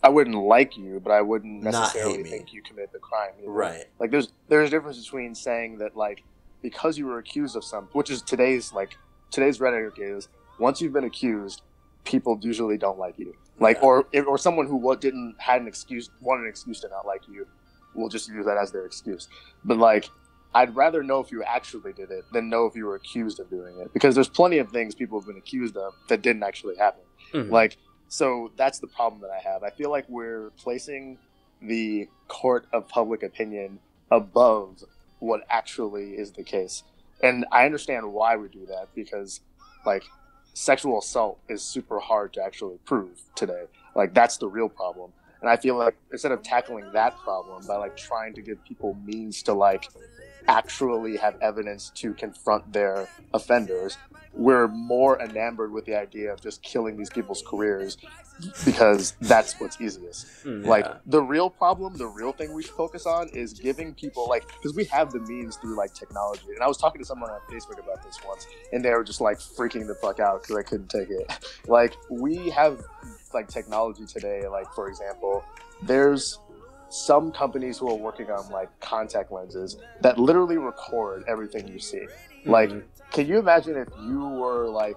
I wouldn't like you, but I wouldn't necessarily me. think you committed the crime. Either. Right. Like, there's a difference between saying that, like, because you were accused of something, which is today's rhetoric is, once you've been accused, people usually don't like you. Like, or someone who wanted an excuse to not like you, will just use that as their excuse. But, like, I'd rather know if you actually did it than know if you were accused of doing it, because there's plenty of things people have been accused of that didn't actually happen. Mm-hmm. Like, so that's the problem that I have. I feel like we're placing the court of public opinion above what actually is the case. And I understand why we do that, because, like, sexual assault is super hard to actually prove today. Like, that's the real problem. And I feel like instead of tackling that problem by, like, trying to give people means to, like, actually have evidence to confront their offenders, we're more enamored with the idea of just killing these people's careers because that's what's easiest. Like, the real problem, the real thing we should focus on is giving people, like, because we have the means through, like, technology. And I was talking to someone on Facebook about this once, and they were just, like, freaking the fuck out because I couldn't take it. Like, we have, like, technology today. Like, for example, there's some companies who are working on, like, contact lenses that literally record everything you see. Like, can you imagine if you were, like,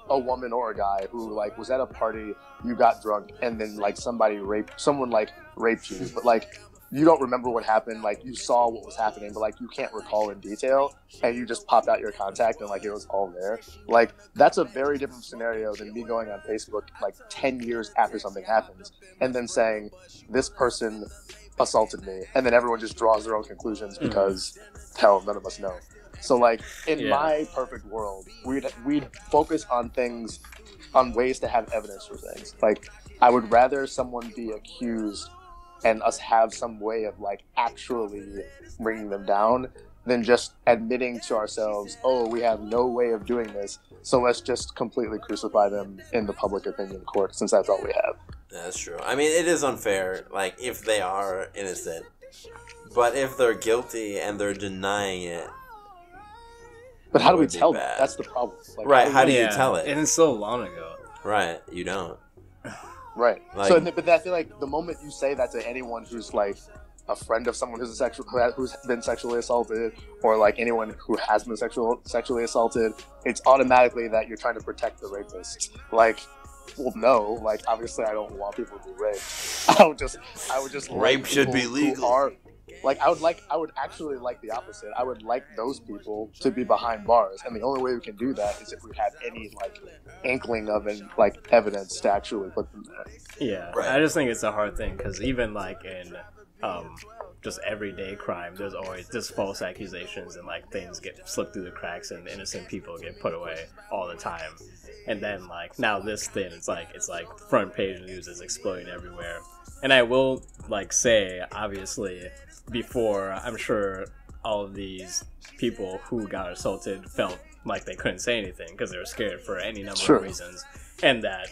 a woman or a guy who, like, was at a party, you got drunk, and then, like, someone raped you, but, like, you don't remember what happened, like, you saw what was happening, but, like, you can't recall in detail, and you just popped out your contact and, like, it was all there. Like, that's a very different scenario than me going on Facebook, like, 10 years after something happens, and then saying, this person assaulted me, and then everyone just draws their own conclusions because, hell, none of us know. So like in Yeah. my perfect world, we'd focus on things, on ways to have evidence for things. Like I would rather someone be accused and us have some way of like actually bringing them down than just admitting to ourselves, oh, we have no way of doing this, so let's just completely crucify them in the public opinion court, since that's all we have. That's true. I mean, it is unfair, like, if they are innocent. But if they're guilty and they're denying it... But how do we would be tell them? bad. That's the problem. Like, Right, how do you Yeah, tell it? And it's so long ago. Right, you don't. Right. Like- So, but I feel like the moment you say that to anyone who's like a friend of someone who's who's been sexually assaulted, or like anyone who has been sexually assaulted, it's automatically that you're trying to protect the rapist. Like, well, no. Like, obviously, I don't want people to be raped. I would just Rape like should be people who legal. are- Like, I would actually like the opposite. I would like those people to be behind bars, and the only way we can do that is if we have any like inkling of it, like evidence to actually put them there. Yeah, Right. I just think it's a hard thing because even like in just everyday crime, there's always just false accusations and like things get slipped through the cracks and innocent people get put away all the time. And then like now this thing, it's like front page news is exploding everywhere. And I will like say, obviously, before I'm sure all of these people who got assaulted felt like they couldn't say anything because they were scared for any number Sure. of reasons, and that,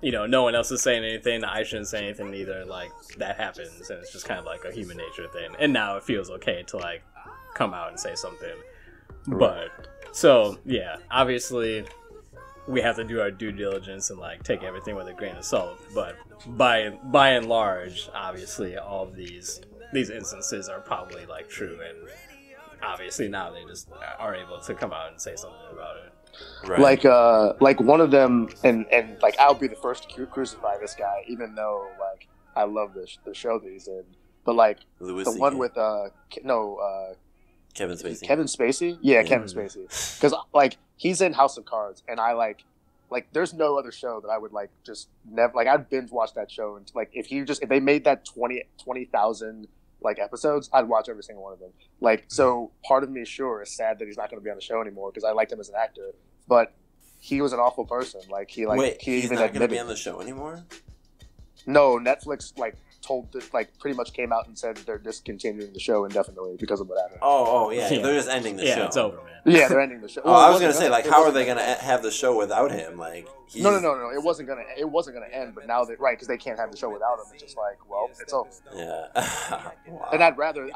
you know, no one else is saying anything, I shouldn't say anything either. Like, that happens, and it's just kind of like a human nature thing. And now it feels okay to like come out and say something. But so yeah, obviously we have to do our due diligence and like take everything with a grain of salt. But by and large, obviously all of these instances are probably like true, and obviously now they just are able to come out and say something about it. Right. Like one of them, and like I'll be the first to crucify this guy, even though like I love the show that he's in. But like Louis the C.K. one with Kevin Spacey. Kevin Spacey, Kevin Spacey, because like he's in House of Cards, and I like there's no other show that I would like just never like I'd binge watch that show, and like if they made that 20,000 like episodes, I'd watch every single one of them. Like, so part of me sure is sad that he's not going to be on the show anymore because I liked him as an actor, but he was an awful person. Like he He's even not going to admitted be on the show anymore? No, Netflix like told that like pretty much came out and said they're discontinuing the show indefinitely because of what happened. Oh, yeah. Yeah. They're just ending the Yeah, show. it's over, man. Yeah, they're ending the show. Oh, I was going gonna say, like, how are they gonna have the show without him? Like, No. It wasn't gonna end. But now that because they can't have the show without him, it's just like, well, it's over. Yeah. Wow. And I'd rather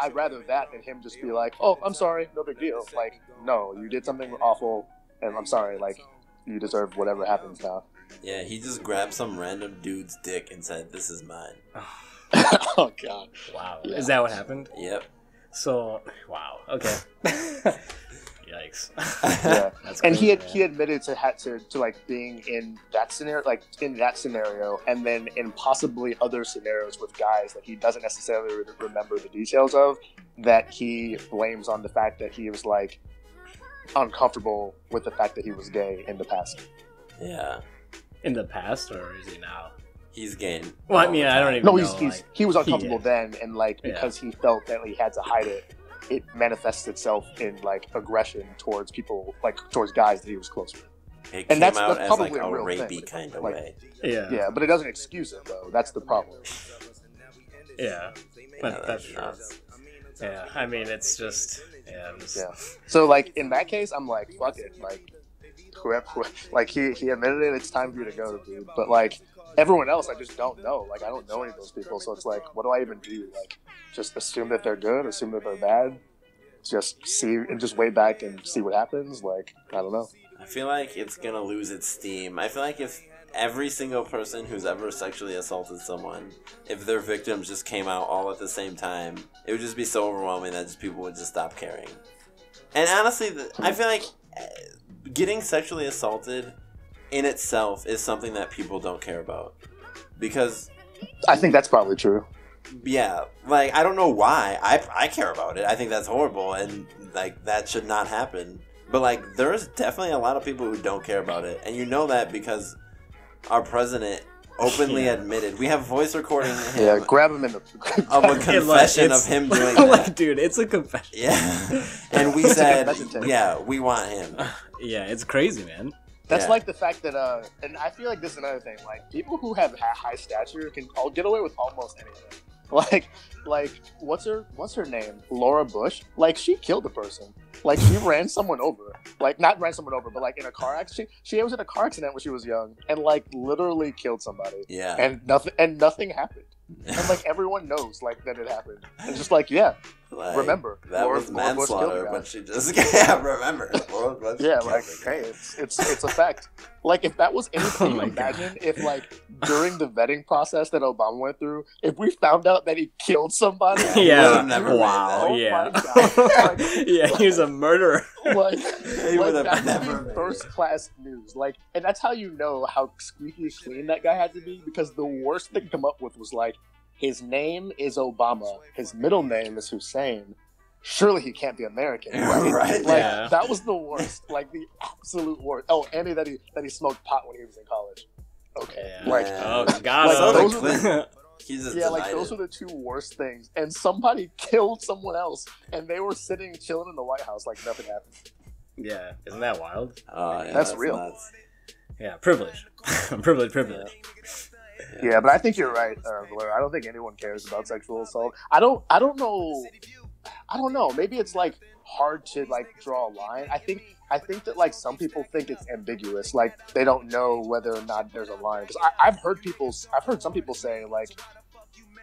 that than him just be like, oh, I'm sorry, no big deal. Like, no, you did something awful, and I'm sorry. Like, you deserve whatever happens now. Yeah, he just grabbed some random dude's dick and said, "This is mine." Oh God. Wow. Yeah. Is that what happened? Yep. So, wow. Okay. Yikes. Yeah. That's And crazy, he admitted to like being in that scenario, and then in possibly other scenarios with guys that he doesn't necessarily remember the details of, that he blames on the fact that he was like uncomfortable with the fact that he was gay in the past. Yeah. In the past, or is he now? He's gay. Well, I mean, I don't even No, know. he was uncomfortable is. then, and like because he felt that he had to hide it, it manifests itself in like aggression towards people, like towards guys that he was close with. It And came that's out as probably like a a real rapey thing. kind of Like- way. Yeah. Yeah, but it doesn't excuse it though. That's the problem. Yeah. That's that's true. nuts. Yeah. I mean, it's just. Yeah. I'm just, Yeah. So like in that case, I'm like, fuck it. Like whoever, like he admitted it. It's time for you to go, dude. But like everyone else, I just don't know. Like I don't know any of those people, so it's like, what do I even do? Like just assume that they're good, assume that they're bad, just see and just wait back and see what happens. Like I don't know. I feel like it's gonna lose its steam. I feel like if every single person who's ever sexually assaulted someone, if their victims just came out all at the same time, it would just be so overwhelming that just people would just stop caring. And honestly, I feel like getting sexually assaulted in itself is something that people don't care about. Because, I think that's probably true. yeah, like, I don't know why. I care about it. I think that's horrible, and, like, that should not happen. But, like, there's definitely a lot of people who don't care about it. And you know that because our president openly admitted. We have voice recording him Yeah, grab him in the. of a confession of him doing that. Like, dude, it's a confession. Yeah, and we said, yeah, we want him. Yeah, it's crazy, man. That's Yeah. like the fact that, and I feel like this is another thing. Like people who have high stature can all get away with almost anything. Like what's her name? Laura Bush. Like she killed a person. Like she ran someone over. Like not ran someone over, but like in a car accident. She was in a car accident when she was young and like literally killed somebody. Yeah, And nothing happened. And like everyone knows like that it happened. And just like like, remember that Laura was Bush killed manslaughter, the guy. but she just remember. Laura Bush Yeah, killed like the guy. hey, it's a fact. Like if that was anything, Oh can my you imagine if like during the vetting process that Obama went through, if we found out that he killed somebody, Yeah. would've never made Wow. that. Oh Yeah. my God. Like- Yeah, he was a murderer. like, He like would've that never would made be first class news. Like, and that's how you know how squeaky clean that guy had to be, because the worst they could come up with was like, his name is Obama, his middle name is Hussein. Surely he can't be American, right? Right, Like yeah. that was the worst, like the absolute worst. Oh, and that he smoked pot when he was in college. Okay, Yeah. like Yeah. Oh, God. Like, So those did are the- Clinton. He just yeah, like denied those it. are the two worst things. And somebody killed someone else, and they were sitting chilling in the White House like nothing happened. Yeah, isn't that wild? Oh, yeah, That's real. nuts. Yeah, privilege. privilege. Yeah, but I think you're right, Blair. I don't think anyone cares about sexual assault. I don't know. Maybe it's like hard to like draw a line. I think that like some people think it's ambiguous. Like they don't know whether or not there's a line. 'Cause I've heard some people say like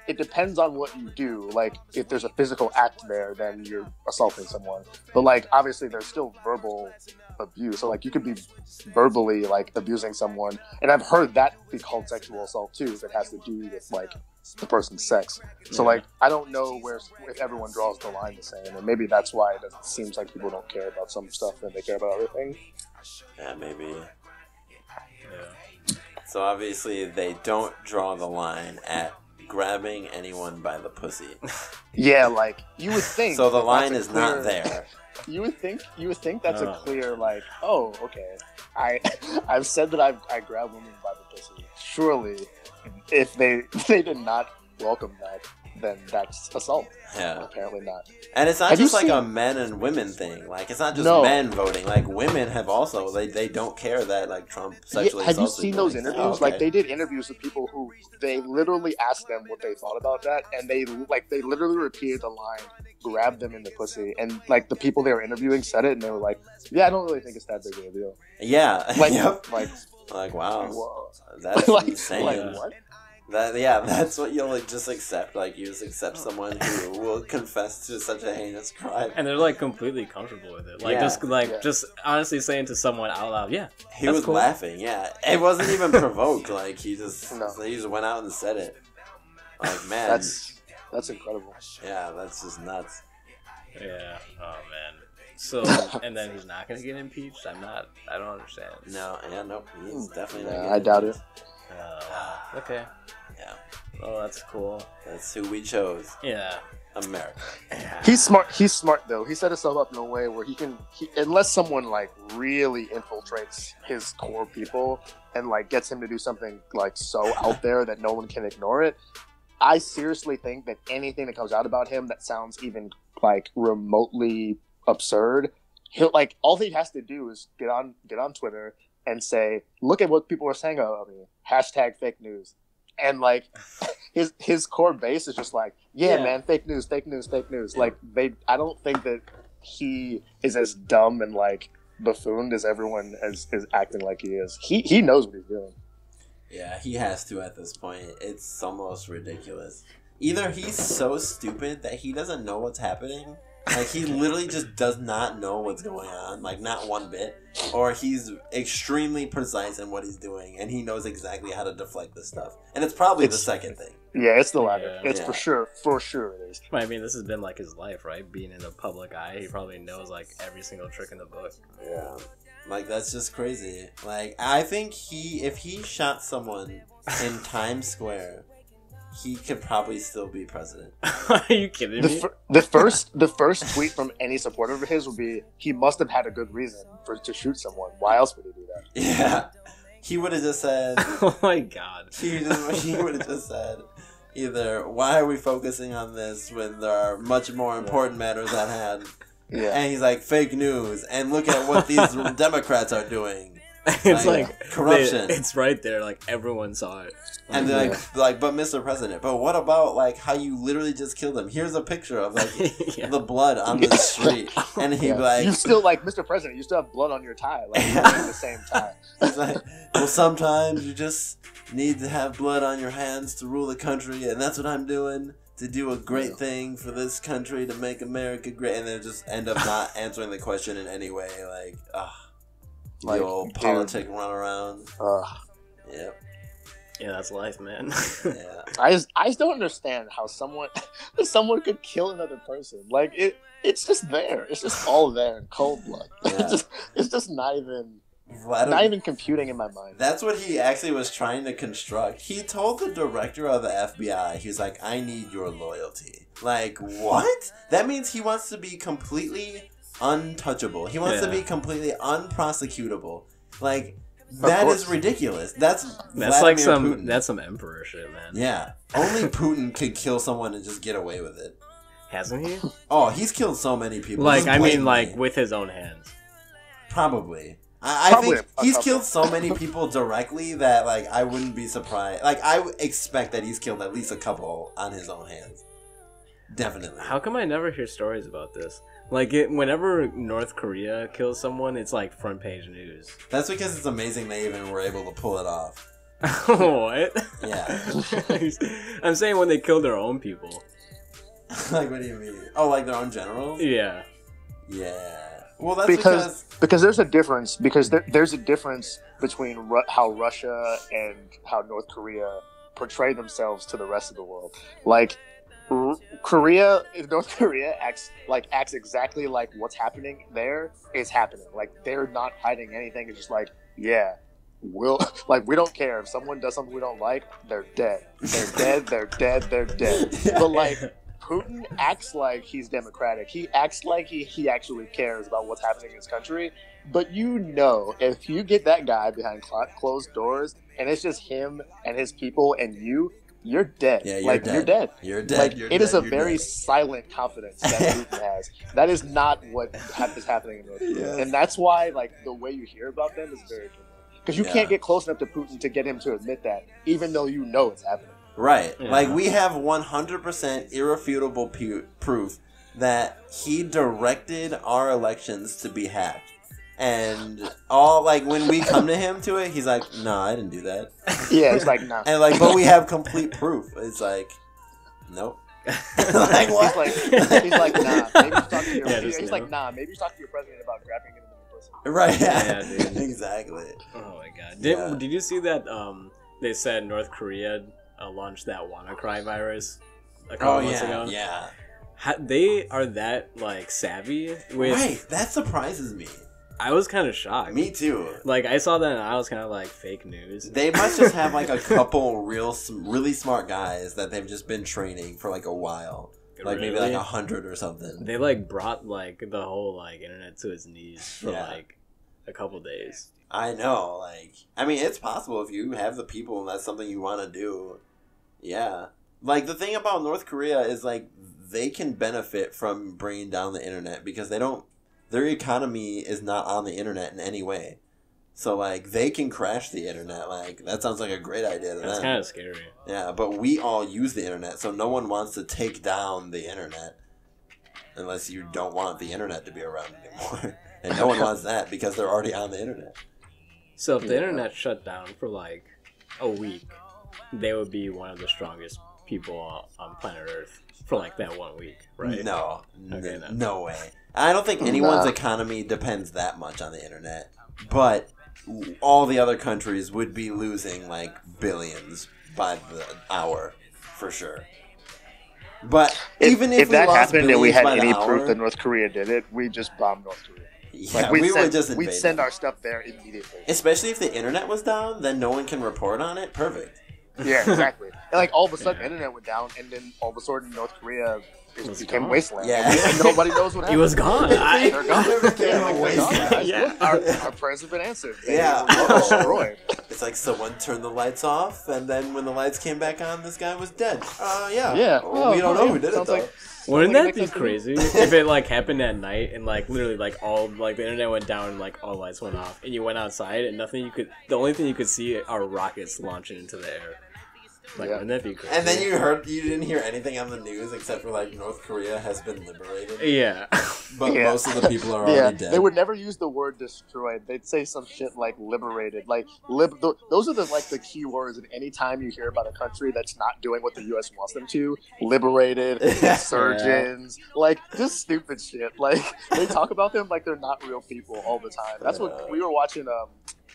it depends on what you do. Like if there's a physical act there, then you're assaulting someone. But like obviously there's still verbal abuse. So like you could be verbally like abusing someone, and I've heard that be called sexual assault too, if it has to do with like the person's sex. So like I don't know if everyone draws the line the same, and maybe that's why it seems like people don't care about some stuff and they care about other things. Yeah, maybe. Yeah. So obviously they don't draw the line at grabbing anyone by the pussy. Yeah, like you would think. So the that's line a is not clear- there. You would think that's a Oh. clear like, oh, okay. I've said that I grab women by the pussy. Surely, if they did not welcome that, then that's assault. Yeah. Apparently not. And it's not Have you just like seen- a men and women thing. Like it's not just No. men voting. Like women have also they don't care that like Trump sexually Have you assaulted seen those women. interviews? Oh, Like okay. they did interviews with people who they literally asked them what they thought about that, and they literally repeated the line, "Grab them in the pussy," and like the people they were interviewing said it, and they were like, "Yeah, I don't really think it's that big of a deal." Yeah. Like, Yep. like, wow. whoa. That's like, insane. like what? That's what you'll like, just accept. Like you just accept someone who will confess to such a heinous crime. And they're like completely comfortable with it. Like Yeah. just honestly saying to someone out loud, yeah. He That's was cool. laughing. Yeah, it wasn't even provoked. Like he just went out and said it. Like man, That's incredible. yeah, that's just nuts. Yeah. Oh man. So and then he's not gonna get impeached? I don't understand. No, yeah, nope. He's definitely not. Yeah, getting I doubt it. Okay. Yeah, Oh, that's cool. that's who we chose. Yeah. America. He's smart though. He set himself up in a way where he unless someone like really infiltrates his core people and like gets him to do something like so out there that no one can ignore it. I seriously think that anything that comes out about him that sounds even like remotely absurd, he'll like all he has to do is get on Twitter and say, "Look at what people are saying about me." #fake news. And like his core base is just like, yeah, man, fake news. Like I don't think that he is as dumb and like buffooned as everyone is acting like he is. He knows what he's doing. Yeah, he has to at this point. It's almost ridiculous. Either he's so stupid that he doesn't know what's happening, like he literally just does not know what's going on, like not one bit, or he's extremely precise in what he's doing and he knows exactly how to deflect this stuff. And it's probably the second thing. Yeah, it's the latter. Yeah. It's for sure it is. I mean, this has been like his life, right? Being in the public eye, he probably knows like every single trick in the book. Yeah. Like that's just crazy. Like I think if he shot someone in Times Square, he could probably still be president. Are you kidding me? The first tweet from any supporter of his would be, he must have had a good reason to shoot someone. Why else would he do that? Yeah. he would have just said, Oh my god. he would have just said, either, why are we focusing on this when there are much more important matters at hand? Yeah. And he's like, fake news, and look at what these Democrats are doing. It's like corruption. It's right there, like everyone saw it. And they're like, but Mr. President, but what about like how you literally just killed him? Here's a picture of like the blood on the street, and he'd be like, you still like Mr. President, you still have blood on your tie, like you're at the same time. He's like, well, sometimes you just need to have blood on your hands to rule the country, and that's what I'm doing to do a great thing for this country to make America great, and then just end up not answering the question in any way, the old politic run around. Yep. Yeah, that's life, man. Yeah. I just don't understand how someone could kill another person. Like it's just there. It's just all there in cold blood. Yeah. It's just not even computing in my mind. That's what he actually was trying to construct. He told the director of the FBI, he's like, I need your loyalty. Like, what? That means he wants to be completely untouchable. He wants to be completely unprosecutable. Like, that is ridiculous. That's like Putin. That's some emperor shit, man. Yeah. Only Putin could kill someone and just get away with it. Hasn't he? Oh, he's killed so many people. Like, just I mean, blatantly. like, with his own hands. Probably. I think he's killed so many people directly that, like, I wouldn't be surprised. Like, I would expect that he's killed at least a couple on his own hands. Definitely. How come I never hear stories about this? Like, whenever North Korea kills someone, it's like front page news. That's because it's amazing they even were able to pull it off. What? Yeah. I'm saying when they kill their own people. Like, what do you mean? Oh, like their own generals? Yeah. Yeah. Well, that's because there's a difference. Because there's a difference between how Russia and how North Korea portray themselves to the rest of the world. Like, North Korea acts exactly like what's happening there is happening. Like, they're not hiding anything. It's just like, yeah, we don't care if someone does something we don't like. They're dead. They're dead. They're dead. They're dead. But like, Putin acts like he's democratic. He acts like he actually cares about what's happening in his country. But if you get that guy behind closed doors and it's just him and his people and you're dead. Yeah, you're dead. You're dead. Like, You're it is dead. a very silent confidence that Putin has. That is not what is happening in North Korea. And that's why, like, the way you hear about them is very different. Because you can't get close enough to Putin to get him to admit that, even though you know it's happening. Right. Yeah. Like, we have 100% irrefutable proof that he directed our elections to be hacked. And when we come to him to it, he's like, no, I didn't do that. Yeah, it's like, nah. And but we have complete proof. It's like, nope. Like, what? He's like, nah. Maybe you talk to your. Yeah, he's like, nah. Maybe you talk to your president about grabbing him in the pussy. Right. Yeah, dude. Exactly. Oh my god. Did you see that? They said North Korea launched that WannaCry virus a couple months ago. Yeah. They are that like savvy with. Right. That surprises me. I was kind of shocked. Me too. Like, I saw that and I was kind of like, fake news. They must just have like a couple really smart guys that they've just been training for like a while. Like maybe like 100 or something. They like brought like the whole like internet to its knees for like a couple days. I know. Like, I mean, it's possible if you have the people and that's something you want to do. Yeah. Like, the thing about North Korea is like they can benefit from bringing down the internet because their economy is not on the internet in any way. So, like, they can crash the internet. Like, that sounds like a great idea to them. That's kind of scary. Yeah, but we all use the internet, so no one wants to take down the internet unless you don't want the internet to be around anymore. And no one wants that because they're already on the internet. So if the internet shut down for, like, a week, they would be one of the strongest people on planet Earth for, like, that 1 week, right? No. Okay, No way. I don't think anyone's economy depends that much on the internet. But all the other countries would be losing, like, billions by the hour, for sure. But even if that we lost happened and we had any hour, proof that North Korea did it, we'd just bomb North Korea. Yeah, we'd send our stuff there immediately. Especially if the internet was down, then no one can report on it. Perfect. Yeah, exactly. like all of a sudden, the internet went down, and then all of a sudden, North Korea became gone. wasteland. Yeah. And nobody knows what happened. He was gone. They're gone. Yeah. Our prayers have been answered. Yeah. They were destroyed. It's like someone turned the lights off, and then when the lights came back on, this guy was dead. Yeah. Yeah. Well, we don't know who did it Sounds though. like- Wouldn't Like, that it be makes sense to me. crazy if it like happened at night and like literally like all like the internet went down and like all lights went off and you went outside and the only thing you could see are rockets launching into the air. Like, Yeah. wouldn't that be crazy? And then you didn't hear anything on the news except for like North Korea has been liberated, yeah. but Yeah. most of the people are Yeah, already dead. they would never use the word destroyed. They'd say some shit like liberated. Like those are the key words. And any time you hear about a country that's not doing what the U.S. wants them to, liberated, insurgents, like just stupid shit. Like they talk about them like they're not real people all the time. That's what we were watching.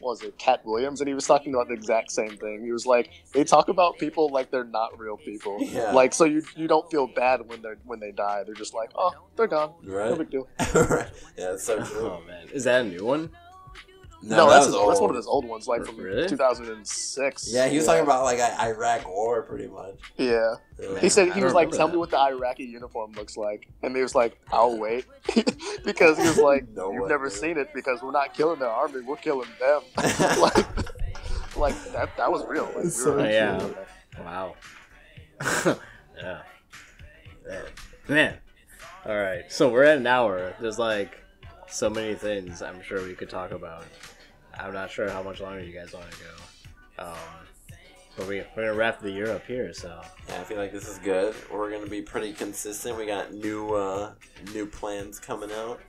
What was it, Cat Williams, and he was talking about the exact same thing. He was like, they talk about people like they're not real people. Yeah. Like, so you don't feel bad when they die. They're just like, oh, they're gone. Right. No big deal. Right. Yeah, it's so true. Oh man, is that a new one? No, that that's was one old. of his old ones, like from Really? 2006. Yeah, he was talking about like an Iraq war, pretty much. Yeah. Yeah. He said I he was like, remember "Tell that. me what the Iraqi uniform looks like," and he was like, "I'll wait," because he was like, No "You've way, never dude. seen it because we're not killing their army, we're killing them." like that was real. Like, It's so we were- Yeah. Wow. Yeah. Man. All right. So we're at an hour. There's like so many things I'm sure we could talk about. I'm not sure how much longer you guys want to go. But we're gonna wrap the year up here. So Yeah, I feel like this is good. We're gonna be pretty consistent. We got new plans coming out,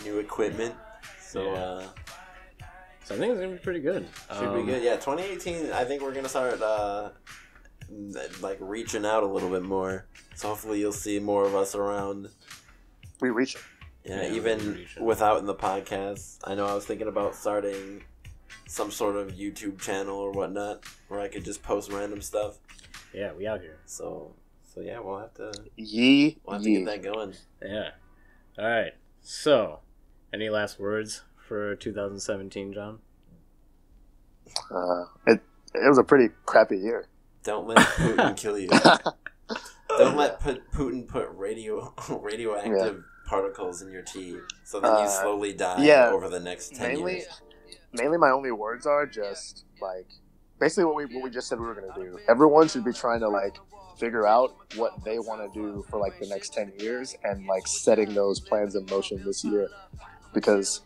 new equipment. So Yeah. So I think it's gonna be pretty good. should be good. Yeah, 2018. I think we're gonna start like reaching out a little bit more. So hopefully you'll see more of us around. We reach it. Yeah, Yeah, even we reach out. without in the podcast. I know I was thinking about starting some sort of YouTube channel or whatnot where I could just post random stuff. Yeah, we out here. So yeah, we'll have to Ye. get that going. Yeah. All right. So, any last words for 2017, John? It was a pretty crappy year. Don't let Putin kill you. Don't let Putin put radioactive particles in your tea, so then you slowly die yeah, over the next 10 years. Mainly, my only words are just like basically what we just said we were gonna do. Everyone should be trying to like figure out what they want to do for like the next 10 years and like setting those plans in motion this year, because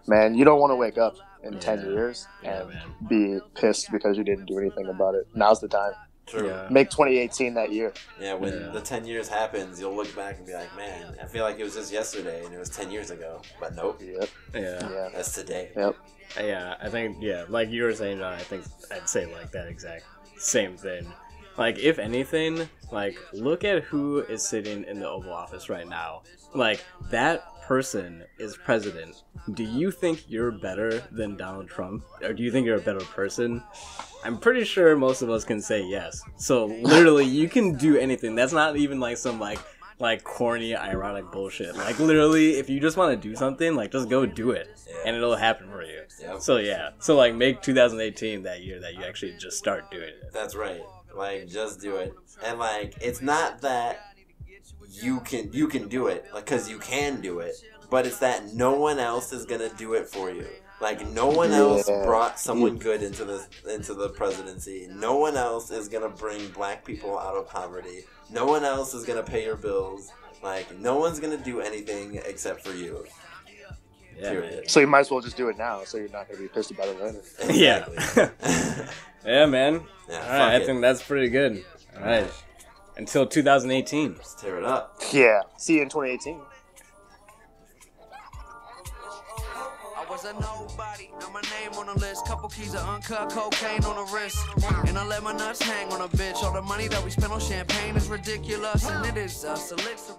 man, you don't want to wake up in 10 years Yeah, and man. be pissed because you didn't do anything about it. Now's the time. True. Yeah. Make 2018 that year. Yeah, when Yeah. the 10 years happens, you'll look back and be like, man, I feel like it was just yesterday and it was 10 years ago. But nope, Yep. Yeah. Yeah. that's today. Yep. Yeah, I think, yeah, like you were saying, John, I think I'd say like that exact same thing. Like, if anything, like, look at who is sitting in the Oval Office right now. Like, that person is president. Do you think you're better than Donald Trump? Or do you think you're a better person? I'm pretty sure most of us can say yes. So, literally, you can do anything. That's not even like some, like corny, ironic bullshit. Like, literally, if you just want to do something, like, just go do it. And it'll happen for you. Yep. So, yeah. So, like, make 2018 that year that you actually just start doing it. That's right. Like, just do it. And, like, it's not that you can do it, like, because you can do it, but it's that no one else is going to do it for you. Like, no one else brought someone good into the presidency. No one else is going to bring black people out of poverty. No one else is going to pay your bills. Like, no one's going to do anything except for you. Yeah, Period. So you might as well just do it now, so you're not going to be pissed about it later. Yeah. Yeah, man. Yeah, All fuck right, I it. think that's pretty good. All right. Until 2018. Let's tear it up. Yeah. See you in 2018. I was a nobody, now my name on the list. Couple keys of uncut cocaine on the wrist. And I let my nuts hang on a bitch. All the money that we spend on champagne is ridiculous. And it is us. Elixir.